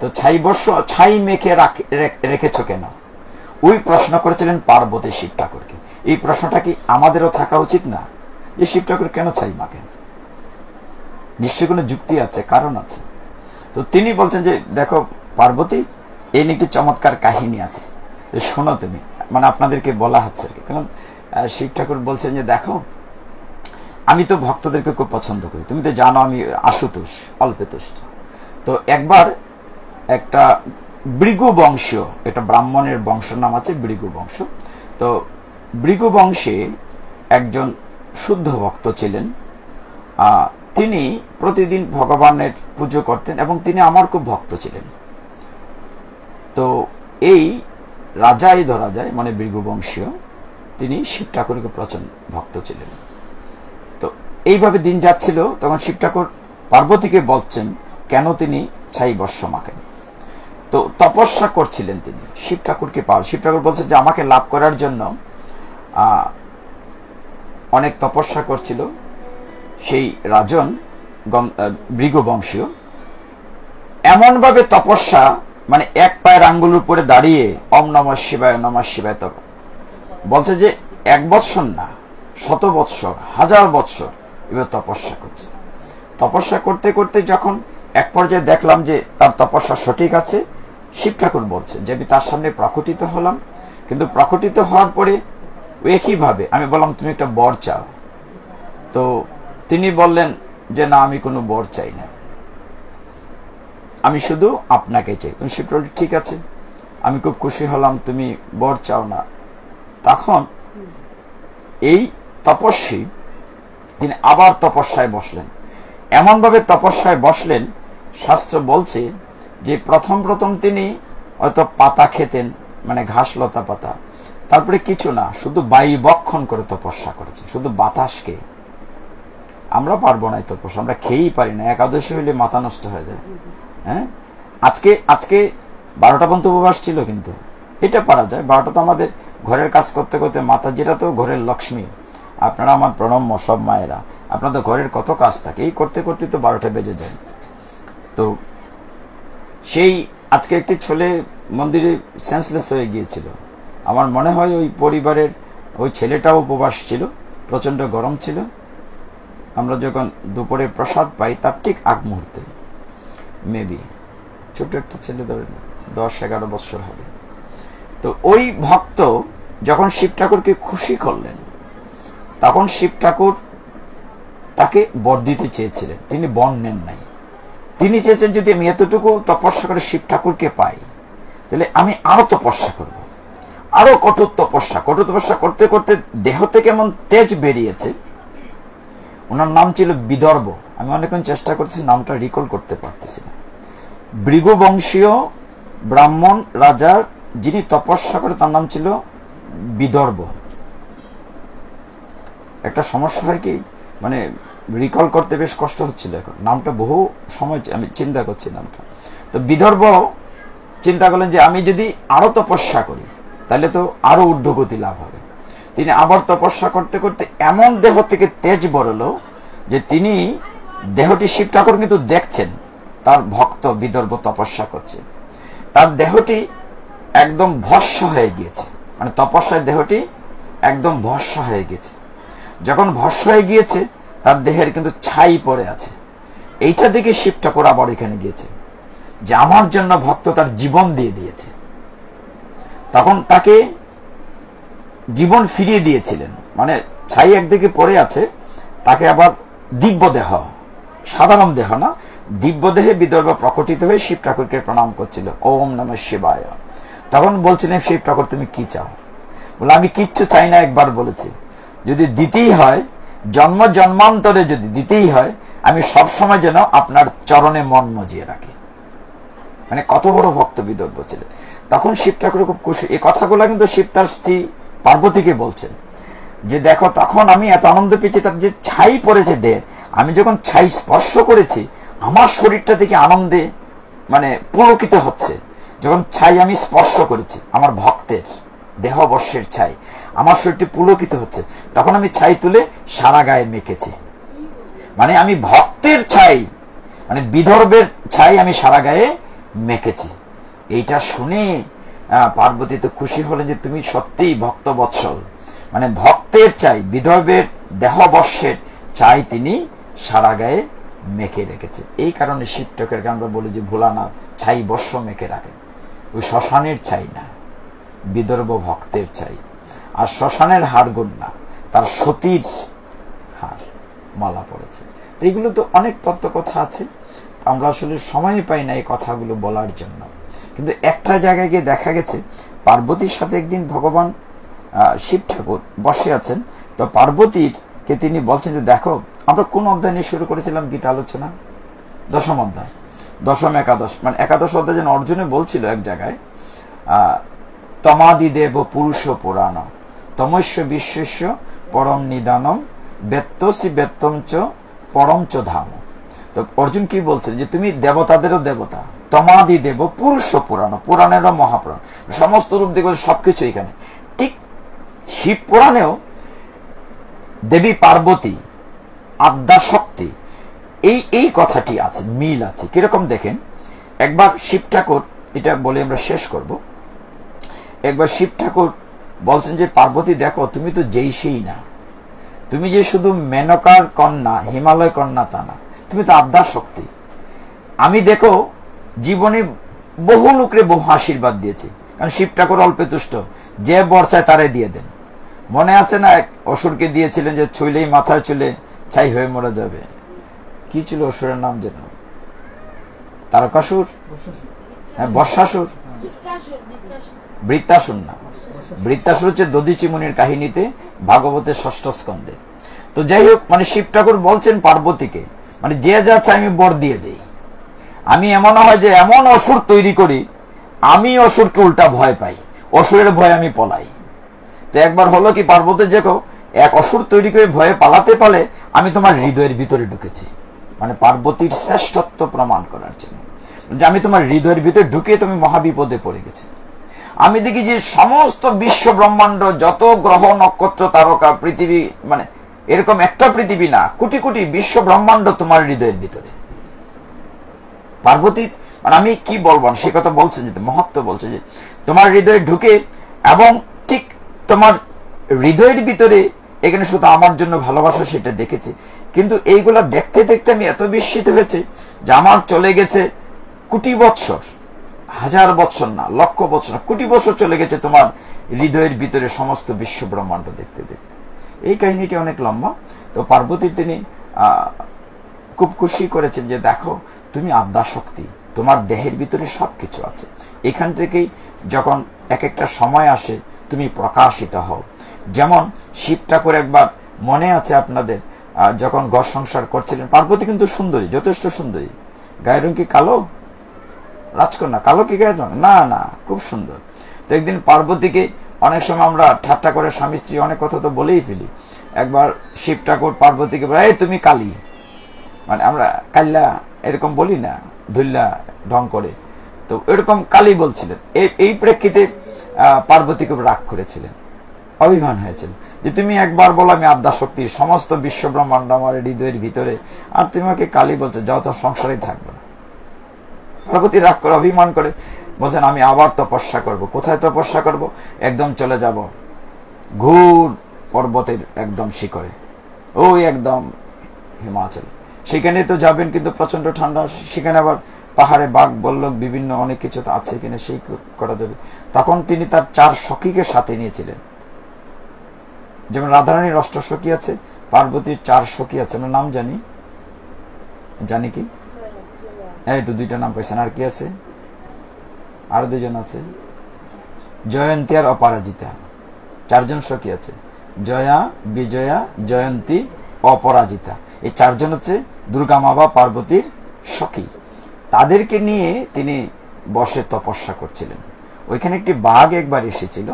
তো ছাই মেখে রেখেছ কেন? ওই প্রশ্ন করেছিলেন পার্বতী শিব ঠাকুরকে। এই প্রশ্নটা কি আমাদেরও থাকা উচিত না, যে শিব ঠাকুর কেন ছাই মাখেন? নিশ্চয়ই কোনো যুক্তি আছে, কারণ আছে। তো তিনি বলছেন যে দেখো পার্বতী, এই নিয়ে একটি চমৎকার কাহিনী আছে, শোনো তুমি, মানে আপনাদেরকে বলা হচ্ছে। কারণ শিব ঠাকুর বলছেন যে দেখো, আমি তো ভক্তদেরকে খুব পছন্দ করি, তুমি তো জানো আমি আশুতোষ, অল্পেতুষ্ট। তো একবার একটা ভৃগু বংশ, এটা ব্রাহ্মণের বংশের নাম আছে ভৃগু বংশ। তো ভৃগু বংশে একজন শুদ্ধ ভক্ত ছিলেন, তিনি প্রতিদিন ভগবানের পুজো করতেন এবং তিনি আমার খুব ভক্ত ছিলেন। তো এই রাজাই ধরা যায়, মানে ভৃগু বংশীয়, তিনি শিব ঠাকুরকে প্রচন্ড ভক্ত ছিলেন। তো এইভাবে দিন যাচ্ছিল, তখন শিব ঠাকুর পার্বতীকে বলছেন কেন তিনি ছাই বর্ষ মাখেন। তো তপস্যা করছিলেন তিনি, শিব ঠাকুরকে পাওয়া। শিব ঠাকুর বলছেন যে আমাকে লাভ করার জন্য অনেক তপস্যা করছিল সেই রাজন ভৃগু বংশীয়। এমন ভাবে তপস্যা, মানে এক পায়ের আঙ্গুলের উপরে দাঁড়িয়ে ওম নমঃ শিবায় নমঃ শিবায় তপ বলছে যে 1 বৎসর না, 100 বৎসর, 1000 বৎসর এবার তপস্যা করছে। তপস্যা করতে করতে যখন এক পর্যায়ে দেখলাম যে তার তপস্যা সঠিক আছে, শিব ঠাকুর বলছে যে আমি তার সামনে প্রকটিত হলাম। কিন্তু প্রকটিত হওয়ার পরে একইভাবে আমি বললাম তুমি একটা বর চাও। তো তিনি বললেন যে না, আমি কোনো বর চাই না, আমি শুধু আপনাকে চাই। তুমি শিব ঠাকুর ঠিক আছে, আমি খুব খুশি হলাম, তুমি বর চাও না। তখন এই তপস্বী তিনি আবার তপস্যায় বসলেন। এমন ভাবে তপস্যায় বসলেন, শাস্ত্র বলছে যে প্রথম তিনি হয়তো পাতা খেতেন, মানে ঘাস লতা পাতা, তারপরে কিছু না, শুধু বায়ু বক্ষণ করে তপস্যা করেছে, শুধু বাতাসকে। আমরা পারবো না এই তপস্যা, আমরা খেয়েই পারি না, একাদশী হইলে মাথা নষ্ট হয়ে যায়। হ্যাঁ, আজকে 12টা পর্যন্ত উপবাস ছিল, কিন্তু এটা পারা যায়। 12টা তো আমাদের ঘরের কাজ করতে করতে মাথা, যেটা তো ঘরের লক্ষ্মী, আপনারা আমার প্রণম্য সব মায়েরা, আপনাদের ঘরের কত কাজ থাকে, এই করতে করতে তো 12টা বেজে যায়। তো সেই আজকে একটি ছেলে মন্দিরে সেন্সলেস হয়ে গিয়েছিল। আমার মনে হয় ওই পরিবারের ওই ছেলেটাও উপবাস ছিল, প্রচন্ড গরম ছিল। আমরা যখন দুপুরে প্রসাদ পাই তার ঠিক আগ মুহূর্তে, মেবি ছোট্ট একটা ছেলে, 10-11 বছর হবে। তো ওই ভক্ত যখন শিব ঠাকুরকে খুশি করলেন, তখন শিব ঠাকুর তাকে বর দিতে চেয়েছিলেন, তিনি বর নেন নাই। তিনি চেয়েছেন যদি আমি এতটুকু তপস্যা করে শিব ঠাকুরকে পাই, তাহলে আমি আরো তপস্যা করব, আরো কঠোর তপস্যা করতে করতে দেহ থেকে এমন তেজ বেরিয়েছে। ওনার নাম ছিল বিদর্ভ। আমি অনেকক্ষণ চেষ্টা করছি, নামটা রিকল করতে পারতেছি না। ভৃগু বংশীয় ব্রাহ্মণ রাজার যিনি তপস্যা করে, তার নাম ছিল বিদর্ভ। একটা সমস্যা হয় কি, মানে রিকল করতে বেশ কষ্ট হচ্ছিল, এখন নামটা বহু সময় আমি চিন্তা করছি নামটা। তো বিদর্ভ চিন্তা করলেন যে আমি যদি আরো তপস্যা করি তাহলে তো আরো ঊর্ধ্বগতি লাভ হবে। তিনি আবার তপস্যা করতে করতে এমন দেহ থেকে তেজ বেরোলো যে তিনি দেহটি শিব ঠাকুর কিন্তু দেখছেন, তার ভক্ত বিদর্ভ তপস্যা করছে, তার দেহটি একদম ভস্ম হয়ে গিয়েছে, মানে তপস্যার দেহটি একদম ভস্ম হয়ে গেছে। যখন ভস্ম হয়ে গিয়েছে, তার দেহের কিন্তু ছাই পড়ে আছে। এইটা দেখে শিব ঠাকুর আবার এখানে গিয়েছে যে আমার জন্য ভক্ত তার জীবন দিয়ে দিয়েছে। তখন তাকে জীবন ফিরিয়ে দিয়েছিলেন, মানে ছাই একদিকে পড়ে আছে, তাকে আবার দিব্য দেহ, সাধারণ দেহ না, দিব্য দেহে বিদর্ভ প্রকটিত হয়ে শিব ঠাকুরকে প্রণাম করছিল, ওম নমঃ শিবায়। তখন বলছিলেন শিব ঠাকুর তুমি কি চাও? বলে আমি কিচ্ছু চাই না, একবার বলেছি যদি দিতেই হয়, জন্ম জন্মান্তরে যদি দিতেই হয়, আমি সবসময় যেন আপনার চরণে মন মজিয়ে রাখি। মানে কত বড় ভক্ত বিদর্ভ ছিলেন। তখন শিব ঠাকুর খুব খুশি। এই কথাগুলো কিন্তু শিব তার স্ত্রী পার্বতীকে বলছেন যে দেখো, তখন আমি এত আনন্দ পেয়েছি, তার যে ছাই পড়েছে দেহ, আমি যখন ছাই স্পর্শ করেছি, আমার শরীরটা থেকে আনন্দে মানে পুলকিত হচ্ছে। যখন ছাই আমি স্পর্শ করেছি, আমার ভক্তের দেহবর্ষের ছাই, আমার শরীরটি পুলকিত হচ্ছে, তখন আমি ছাই তুলে সারা গায়ে মেখেছি। মানে আমি ভক্তের ছাই, মানে বিদর্ভের ছাই আমি সারা গায়ে মেখেছি। এইটা শুনে পার্বতী তো খুশি হলেন যে তুমি সত্যিই ভক্ত বৎসল, মানে ভক্তের চাই, বিদর্ভের দেহবর্ষের চাই তিনি সারা গায়ে মেখে রেখেছে। এই কারণে শিব ঠাকুরকে আমরা বলি যে ভোলানাথ ছাই বর্ষ মেখে রাখে। ওই শ্মশানের ছাই না, বিদর্ভ ভক্তের চাই। আর শ্মশানের হাড়গুণ না, তার সতীর হার মালা পড়েছে। এইগুলো তো অনেক তত্ত্ব কথা আছে, আমরা আসলে সময় পাই না এই কথাগুলো বলার জন্য। কিন্তু একটা জায়গায় গিয়ে দেখা গেছে, পার্বতীর সাথে একদিন ভগবান শিব ঠাকুর বসে আছেন, তো পার্বতীকে তিনি বলছেন যে দেখো, আমরা কোন অধ্যায় নিয়ে শুরু করেছিলাম গীতা আলোচনা? দশম অধ্যায়, দশম একাদশ, মানে একাদশ অধ্যায় যেন অর্জুনে বলছিল এক জায়গায়, তমাদি দেব পুরুষ পুরাণ তমস্য বিশ্বস্য পরম নিদানম বেত্তসি বেত্তম চ পরম চ ধাম। তো অর্জুন কি বলছেন যে তুমি দেবতাদেরও দেবতা, তমাদি দেব পুরুষ পুরাণ, পুরাণেরও মহাপুরাণ, সমস্ত রূপ দেখবে সবকিছু এখানে। ঠিক শিব পুরাণেও দেবী পার্বতী আদ্যা শক্তি এই কথাটি আছে, মিল আছে। কিরকম দেখেন, একবার শিব ঠাকুর, এটা বলে আমরা শেষ করব, একবার শিব ঠাকুর বলছেন যে পার্বতী দেখো, তুমি তো যেই সেই না, তুমি যে শুধু মেনকার কন্যা, হিমালয় কন্যা তা না, তুমি তো আদ্যা শক্তি। আমি দেখো জীবনে বহু লোকরে বহু আশীর্বাদ দিয়েছি, কারণ শিব ঠাকুর অল্পে তুষ্ট, যে বর চায় তারে দিয়ে দেন। মনে আছে না এক অসুরকে দিয়েছিলেন যে ছুইলেই মাথায় চুলে ছাই হয়ে মরে যাবে? কি ছিল অসুরের নাম যেন? তারকাসুর? হ্যাঁ, বর্ষাসুর, বৃত্তাসুর না, বৃত্তাসুর হচ্ছে দধিচি মুনির কাহিনীতে ভাগবতের ষষ্ঠ স্কন্ধে। তো যাই হোক, মানে শিব ঠাকুর বলছেন পার্বতীকে, মানে যে যা চাই আমি বর দিয়ে দেই। আমি এমন হয় যে এমন অসুর তৈরি করি, আমি অসুরকে উল্টা ভয় পাই, অসুরের ভয়ে আমি পলাই। তো একবার হলো কি, পার্বতী দেখো এক অসুর তৈরি করে ভয়ে পালাতে পালে আমি তোমার হৃদয়ের ভিতরে ঢুকেছি, মানে পার্বতীর শ্রেষ্ঠত্ব প্রমাণ করার জন্য, যে আমি তোমার হৃদয়ের ভিতরে ঢুকে তুমি মহাবিপদে পড়ে গেছি। আমি দেখি যে সমস্ত বিশ্ব ব্রহ্মাণ্ড, যত গ্রহ নক্ষত্র তারকা পৃথিবী, মানে এরকম একটা পৃথিবী না, কোটি কোটি বিশ্ব ব্রহ্মাণ্ড তোমার হৃদয়ের ভিতরে। পার্বতী, মানে আমি কি বলবো, সে কথা বলছে যে মহত্ব বলছে যে তোমার হৃদয়ে ঢুকে, এবং ঠিক তোমার হৃদয়ের ভিতরে এখানে শুধু আমার জন্য ভালোবাসা, সেটা দেখেছি। কিন্তু এইগুলা দেখতে দেখতে আমি এত বিস্মিত হয়েছে যে আমার চলে গেছে কোটি বৎসর, হাজার বছর না, লক্ষ বছর না, কোটি বছর চলে গেছে তোমার হৃদয়ের ভিতরে সমস্ত বিশ্ব ব্রহ্মাণ্ড দেখতে দেখতে। এই কাহিনীটি অনেক লম্বা। তো পার্বতী তিনি খুব খুশি করেছেন যে দেখো তুমি আদ্যাশক্তি, তোমার দেহের ভিতরে সবকিছু আছে, এখান থেকেই যখন এক একটা সময় আসে তুমি প্রকাশিত হও। যেমন শিব ঠাকুর একবার মনে আছে আপনাদের, যখন ঘর সংসার করছিলেন, পার্বতী কিন্তু সুন্দরী, যথেষ্ট সুন্দরী, গায়ের রং কি কালো? রাজকন্যা কালো কি গায়ের রং? না না, খুব সুন্দর। তো একদিন পার্বতীকে, অনেক সময় আমরা ঠাট্টা করে স্বামী স্ত্রী অনেক কথা তো বলেই ফেলি, একবার শিব ঠাকুর পার্বতীকে বলে, এই তুমি কালী, মানে আমরা কাল্লা এরকম বলি না, ধুল্লা ঢং করে, তো এরকম কালী বলছিলেন। এই প্রেক্ষিতে পার্বতী খুব রাগ করেছিলেন, অভিমান হয়েছিল যে তুমি একবার বলো আমি আদ্যাশক্তি, সমস্ত বিশ্ব ব্রহ্মাণ্ড আমার হৃদয়ের ভিতরে, আর তুমি আমাকে কালী বলছো, যাও তো সংসারেই থাকবে না। পার্বতী রাগ করে, অভিমান করে বলছেন আমি আবার তপস্যা করব। কোথায় তপস্যা করব? একদম চলে যাব ঘুর পর্বতের একদম শিখরে, ওই একদম হিমাচল, সেখানে তো যাবেন, কিন্তু প্রচন্ড ঠান্ডা, সেখানে আবার পাহাড়ে বাঘ বল্লভ বিভিন্ন অনেক কিছু তো আছে কিনা, সেই করা যাবে। তখন তিনি তার 4 সখীকে সাথে নিয়েছিলেন। যেমন রাধারানীর 8 সখী আছে, পার্বতীর 4 সখী আছে, আমরা নাম জানি কি? এই তো 2টা নাম পাইছেন, আর কি আছে? আরো 2জন আছে, জয়ন্তী আর অপরাজিতা, 4 জন সখী আছে, জয়া, বিজয়া, জয়ন্তী, অপরাজিতা। এই 4 জন হচ্ছে দুর্গা মা বা পার্বতীর সখী। তাদেরকে নিয়ে তিনি বসে তপস্যা করছিলেন। ওইখানে একটি বাঘ একবার এসেছিল,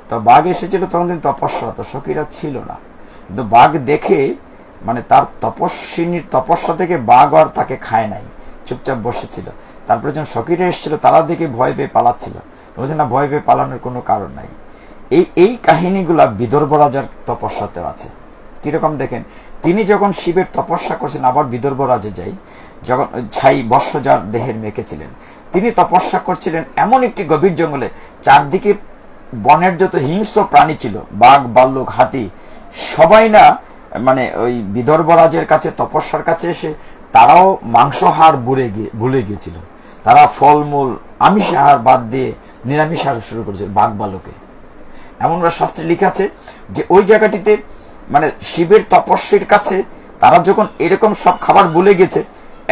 তো বাঘ এসেছিল তখন তিনি তপস্যারত, সখীরা ছিল না, কিন্তু বাঘ দেখে, মানে তার তপস্বিনীর তপস্যা থেকে বাঘ আর তাকে খায় নাই, চুপচাপ বসেছিল। তারপরে যখন সখীরা এসেছিল তারা দেখে ভয় পেয়ে পালাচ্ছিল, বলছেন না ভয় পেয়ে পালানোর কোনো কারণ নাই। এই কাহিনীগুলা বিদর্ভ রাজার তপস্যাতে আছে। কিরকম দেখেন, তিনি যখন শিবের তপস্যা করছেন, আবার বিদর্ভ রাজে যাই, যখন ছাই বর্ষ যার দেহের মেখেছিলেন, তিনি তপস্যা করছিলেন এমন একটি গভীর জঙ্গলে, চারদিকে বনের যত হিংস্র প্রাণী ছিল, বাঘ, ভাল্লুক, হাতি, সবাই না মানে ওই বিদর্ভ রাজের কাছে তপস্যার কাছে এসে তারাও মাংসাহার ভুলে গিয়েছিল। তারা ফলমূল আমিষ আহার বাদ দিয়ে নিরামিষ আহার শুরু করেছিল বাঘ ভাল্লুকে। এমন শাস্ত্রে লিখা আছে যে ওই জায়গাটিতে মানে শিবের তপস্বীর কাছে তারা যখন এরকম সব খাবার ভুলে গেছে,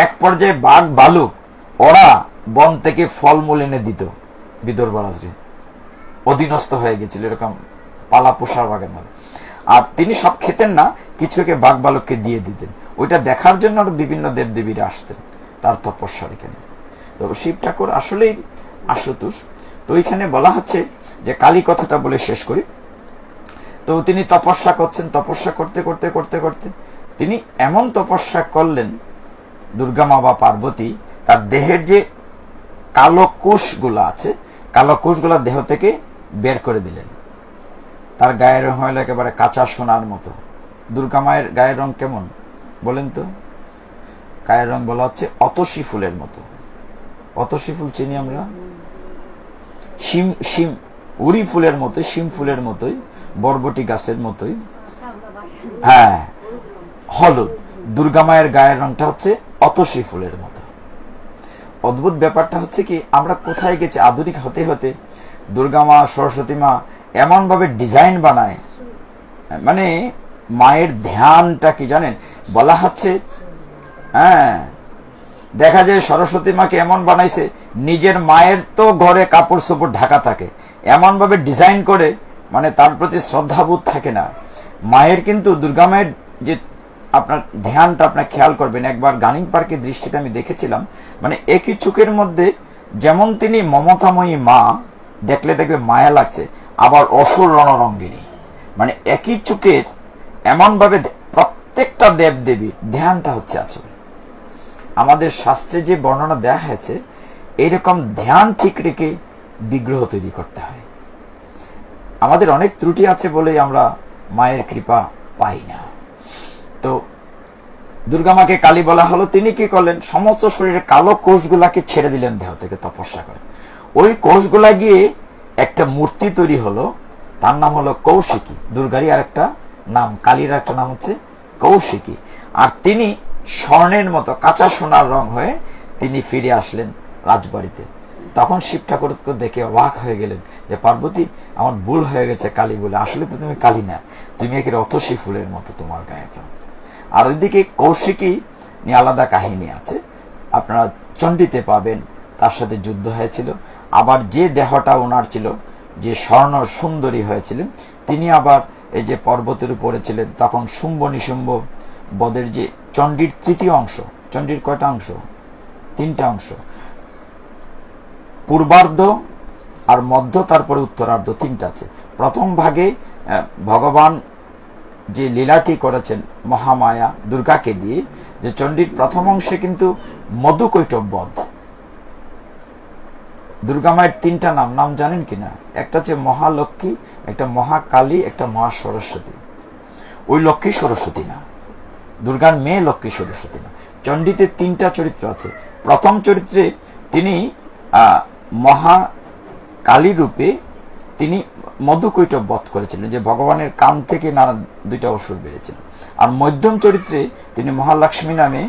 এক পর্যায়ে বাঘ ভাল্লুক ওরা বন থেকে ফলমূল এনে দিত বিদর্ভ রাজে, অধীনস্থ হয়ে গেছিল এরকম পালা পোষার বাঘের মধ্যে। আর তিনি সব খেতেন না, কিছুকে বাঘ ভাল্লুককে দিয়ে দিতেন। ওইটা দেখার জন্য বিভিন্ন দেবদেবীরা আসতেন তার তপস্যার এখানে। তো শিব ঠাকুর আসলেই আশুতোষ। তো ওইখানে বলা হচ্ছে যে কালী কথাটা বলে শেষ করি। তো তিনি তপস্যা করছেন, তপস্যা করতে করতে করতে করতে তিনি এমন তপস্যা করলেন, দুর্গা মা বা পার্বতী তার দেহের যে কালো কোষগুলো আছে, কালো কোষগুলা দেহ থেকে বের করে দিলেন। তার গায়ের রং হইল একেবারে কাঁচা সোনার মতো। দুর্গা মায়ের গায়ের রং কেমন বলেন তো? গায়ের রং বলা হচ্ছে অতসী ফুলের মতো। অতসী ফুল চিনি আমরা, শিম উড়ি ফুলের মতো, শিম ফুলের মতোই, বরবটি গাছের মতোই, হ্যাঁ হলুদ। দুর্গা মায়ের গায়ের রংটা হচ্ছে অতসী ফুলের মতো। অদ্ভুত ব্যাপারটা হচ্ছে কি, আমরা কোথায় গেছি আধুনিক হতে হতে, দুর্গা মা, সরস্বতী মা এমন ভাবে ডিজাইন বানায়, মানে মায়ের ধ্যানটা কি জানেন, বলা হচ্ছে হ্যাঁ দেখা যায় সরস্বতী মাকে এমন বানাইছে, নিজের মায়ের তো ঘরে কাপড় চোপড় ঢাকা থাকে, এমন ভাবে ডিজাইন করে, মানে তার প্রতি শ্রদ্ধাবোধ থাকে না মায়ের। কিন্তু দুর্গা মায়ের যে আপনার ধ্যানটা আপনার খেয়াল করবেন, একবার গানিং পার্কের দৃষ্টিতে আমি দেখেছিলাম, মানে একই চোখের মধ্যে যেমন তিনি মমতাময়ী মা, দেখলে দেখবে মায়া লাগছে, আবার অসুর রণরঙ্গিনী, মানে একই চোখের এমন ভাবে প্রত্যেকটা দেবদেবীর ধ্যানটা হচ্ছে আসলে। আমাদের শাস্ত্রে যে বর্ণনা দেয়া হয়েছে, এইরকম ধ্যান ঠিক রেখে বিগ্রহ তৈরি করতে হয়। আমাদের অনেক ত্রুটি আছে বলেই আমরা মায়ের কৃপা পাই না। তো দুর্গা মাকে কালী বলা হলো, তিনি কি করলেন, সমস্ত শরীরের কালো কোষগুলাকে ছেড়ে দিলেন দেহ থেকে তপস্যা করে। ওই কোষগুলা গিয়ে একটা মূর্তি তৈরি হলো, তার নাম হলো কৌশিকী। দুর্গারই আর একটা নাম, কালীর একটা নাম হচ্ছে কৌশিকী। আর তিনি স্বর্ণের মতো কাঁচা সোনার রং হয়ে তিনি ফিরে আসলেন রাজবাড়িতে। তখন শিব ঠাকুর দেখে অবাক হয়ে গেলেন যে পার্বতী, আমার ভুল হয়ে গেছে কালী বলে, আসলে তো তুমি কালী না, তুমি একের অতসী ফুলের মতো তোমার গায়ে। আর ওইদিকে কৌশিকী নিয়ে আলাদা কাহিনী আছে, আপনারা চণ্ডীতে পাবেন, তার সাথে যুদ্ধ হয়েছিল। আবার যে দেহটা ওনার ছিল, যে স্বর্ণ সুন্দরী হয়েছিলেন, তিনি আবার এই যে পর্বতের উপরে ছিলেন, তখন শুম্ভ নিশুম্ভ বদের যে চণ্ডীর তৃতীয় অংশ, চণ্ডীর কয়টা অংশ? 3টা অংশ, পূর্বার্ধ আর মধ্য, তারপরে উত্তরার্ধ, 3টা আছে। প্রথম ভাগে ভগবান যে লীলাটি করেছেন মহামায়া দুর্গাকে দিয়ে, যে চণ্ডীর প্রথম অংশে কিন্তু মধুকৈটব বধ। দুর্গা মায়ের 3টা নাম জানেন কিনা? একটা হচ্ছে মহালক্ষ্মী, একটা মহাকালী, একটা মহা সরস্বতী। ওই লক্ষ্মী সরস্বতী না, দুর্গার মেয়ে লক্ষ্মী সরস্বতী না। চণ্ডীতে 3টা চরিত্র আছে। প্রথম চরিত্রে তিনি মহাকালী রূপে তিনি মধুকৈটব বধ করেছিলেন, যে ভগবানের কান থেকে নানা 2টা অসুর বেরিয়েছিলেন। আর মধ্যম চরিত্রে তিনি মহালক্ষ্মী নামে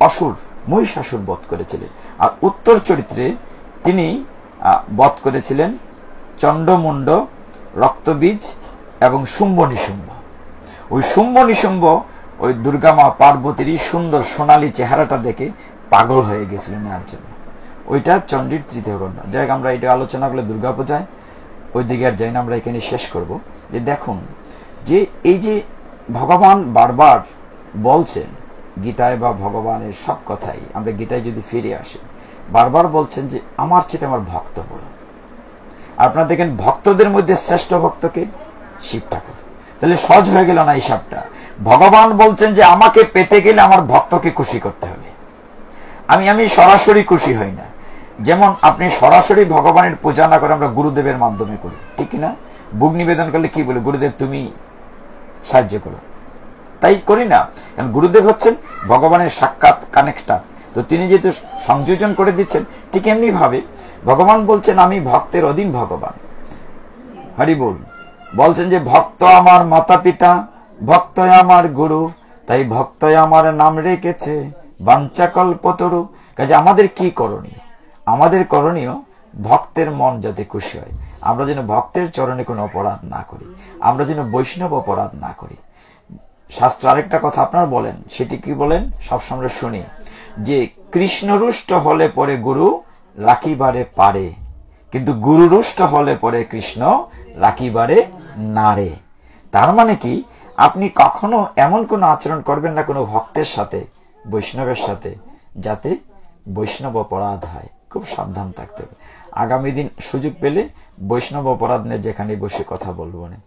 অসুর, মহিষাসুর বধ করেছিলেন। আর উত্তর চরিত্রে তিনি বধ করেছিলেন চণ্ডমুণ্ড, রক্তবীজ এবং শুম্ভ নিশুম্ভ। ওই শুম্ভ নিশুম্ভ ওই দুর্গা মা পার্বতীরই সুন্দর সোনালী চেহারাটা দেখে পাগল হয়ে গেছিলেন নেওয়ার জন্য। ওইটা চণ্ডীর তৃতীয় খণ্ড। যাই হোক, আমরা এটা আলোচনা করলে দুর্গা পূজায় ওই দিকে আর যাই না, আমরা এখানে শেষ করব। যে দেখুন, যে এই যে ভগবান বারবার বলছেন গীতায়, বা ভগবানের সব কথাই আমরা গীতায় যদি ফিরে আসি, বারবার বলছেন যে আমার চেয়ে আমার ভক্ত বড়। আপনারা দেখেন ভক্তদের মধ্যে শ্রেষ্ঠ ভক্তকে শিব ঠাকুর। তাহলে সহজ হয়ে গেল না হিসাবটা? ভগবান বলছেন যে আমাকে পেতে গেলে আমার ভক্তকে খুশি করতে হবে। আমি সরাসরি খুশি হই না। যেমন আপনি সরাসরি ভগবানের পূজা না করে আমরা গুরুদেবের মাধ্যমে করি, ঠিক না? ভোগ নিবেদন করলে কি বলে, গুরুদেব তুমি সাহায্য করো, তাই করি না? কারণ গুরুদেব হচ্ছেন ভগবানের সাক্ষাৎ কানেক্টার, তো তিনি যেহেতু সংযোজন করে দিচ্ছেন, ঠিক এমনি ভাবে ভগবান বলছেন আমি ভক্তের অধীন ভগবান। হরি বল। বলছেন যে ভক্ত আমার মাতা পিতা, ভক্ত আমার গুরু, তাই ভক্ত আমার নাম রেখেছে বাঞ্ছাকল্পতরু। কাজে আমাদের কি করণীয়? আমাদের করণীয় ভক্তের মন যাতে খুশি হয়, আমরা যেন ভক্তের চরণে কোনো অপরাধ না করি, আমরা যেন বৈষ্ণব অপরাধ না করি। শাস্ত্র আরেকটা কথা আপনার বলেন, সেটি কি বলেন? সবসময় শুনি যে কৃষ্ণরুষ্ট হলে পরে গুরু রাখিবারে পারে, কিন্তু গুরুরুষ্ট হলে পরে কৃষ্ণ রাখিবারে নারে। তার মানে কি, আপনি কখনো এমন কোন আচরণ করবেন না কোনো ভক্তের সাথে, বৈষ্ণবের সাথে, যাতে বৈষ্ণব অপরাধ হয়। খুব সাবধান থাকতে হবে। আগামী দিন সুযোগ পেলে বৈষ্ণব অপরাধ নিয়ে যেখানে বসে কথা বলবো না।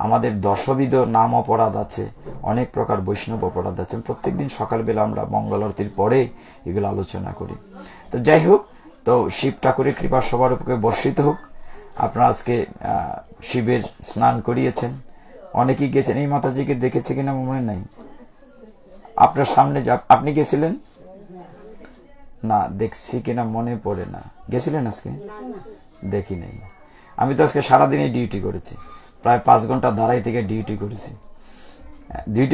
আমাদের দশবিধ নাম অপরাধ আছে, অনেক প্রকার বৈষ্ণব অপরাধ আছে। প্রত্যেকদিন সকালবেলা আমরা মঙ্গল আরতির পরে এগুলো আলোচনা করি। তো যাই হোক, তো শিব ঠাকুরের কৃপা সবার উপরে বর্ষিত হোক। আপনারা আজকে শিবের স্নান করিয়েছেন, অনেকেই গেছেন। এই মাতাজিকে দেখেছে কিনা মনে নাই, আপনার সামনে আপনি গেছিলেন না? দেখছি কিনা মনে পড়ে না। গেছিলেন আজকে? দেখি নাই। আমি তো আজকে সারাদিনই ডিউটি করেছি, প্রায় 5 ঘন্টা দাঁড়াই থেকে ডিউটি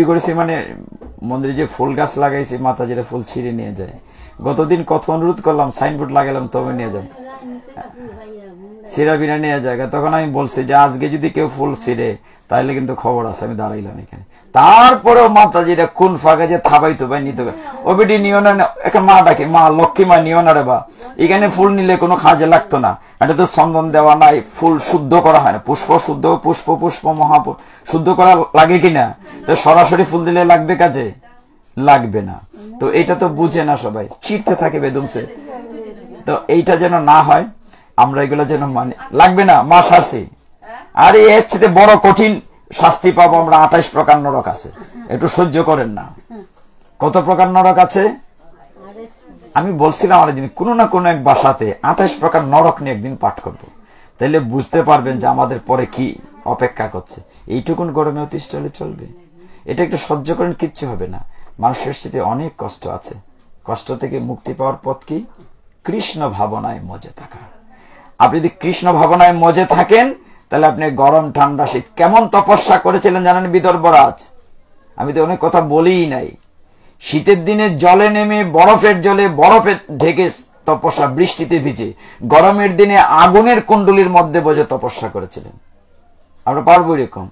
করেছি। মানে মন্দিরে যে ফুল গাছ লাগাইছি, মাতাজিরা ফুল ছিঁড়ে নিয়ে যায়। গতদিন কত অনুরোধ করলাম, সাইনবোর্ড লাগালাম, তবে নিয়ে যায়, ছিঁড়া বিনা নিয়ে যায়। তখন আমি বলছি যে আজকে যদি কেউ ফুল ছিঁড়ে তাহলে কিন্তু খবর আছে। আমি দাঁড়াইলাম এখানে, তারপরেও মাতাজিরা কোন ফাঁকা যে থাবাইতো ভাই নিতে হবে। ও বেটি নিও না, এখন মা ডাকে, মা লক্ষ্মী মা নিও না রে বা, এখানে ফুল নিলে কোনো কাজে লাগতো না। এটা তো চন্দন দেওয়া নাই, ফুল শুদ্ধ করা হয় না। পুষ্প শুদ্ধ, পুষ্প শুদ্ধ করা লাগে কিনা? তো সরাসরি ফুল দিলে লাগবে কাজে? লাগবে না। তো এটা তো বুঝে না সবাই, ছিঁড়তে থাকে বেদমছে। তো এইটা যেন না হয়, আমরা এগুলো যেন মানে লাগবে না, মা শাস্তি। আর এর চেয়ে বড় কঠিন শাস্তি পাবো আমরা। 28 প্রকার নরক আছে, একটু সহ্য করেন না। কত প্রকার নরক আছে? আমি বলছিলাম আরেকদিন, কোনো না কোনো এক বাসাতে 28 প্রকার নরক নিয়ে একদিন পাঠ করব, তাইলে বুঝতে পারবেন যে আমাদের পরে কি অপেক্ষা করছে। এইটুকুন গরমে অতিষ্ঠ হলে চলবে? এটা একটু সহ্য করেন, কিচ্ছু হবে না। মানুষের সাথে অনেক কষ্ট আছে, কষ্ট থেকে মুক্তি পাওয়ার পথ কি? কৃষ্ণ ভাবনায় মজে থাকা। আপনি যদি কৃষ্ণ ভাবনায় মজে থাকেন, তাহলে আপনি গরম ঠান্ডা শীত কেমন তপস্যা করেছিলেন জানেন বিদর্ভরাজ? আমি তো অনেক কথা বলিই নাই। শীতের দিনে জলে নেমে বরফের জলে বরফে ঢেকে তপস্যা, বৃষ্টিতে ভিজে, গরমের দিনে আগুনের কুণ্ডলীর মধ্যে বসে তপস্যা করেছিলেন। আমরা পারবো এরকম?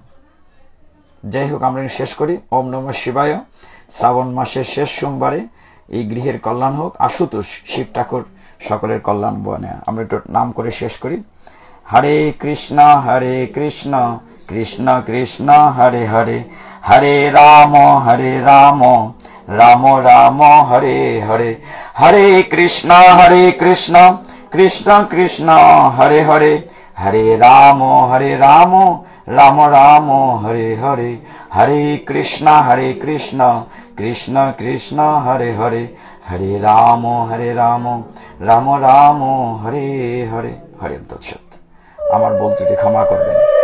যাই হোক, আমরা শেষ করি। ওম নমঃ শিবায়। শ্রাবণ মাসের শেষ সোমবারে এই গৃহের কল্যাণ হোক। আশুতোষ, শিব ঠাকুর সকলের কল্যাণ বনে। আমরা একটু নাম করে শেষ করি। হরে কৃষ্ণ কৃষ্ণ কৃষ্ণ হরে হরে, হরে রাম রাম রাম হরে হরে, হরে কৃষ্ণ কৃষ্ণ কৃষ্ণ হরে হরে, হরে রাম রাম রাম হরে হরে, হরে কৃষ্ণ কৃষ্ণ কৃষ্ণ হরে হরে, হরে রাম রাম রাম হরে হরে। হরে তৎসৎ। আমার বলতে ক্ষমা করবেন।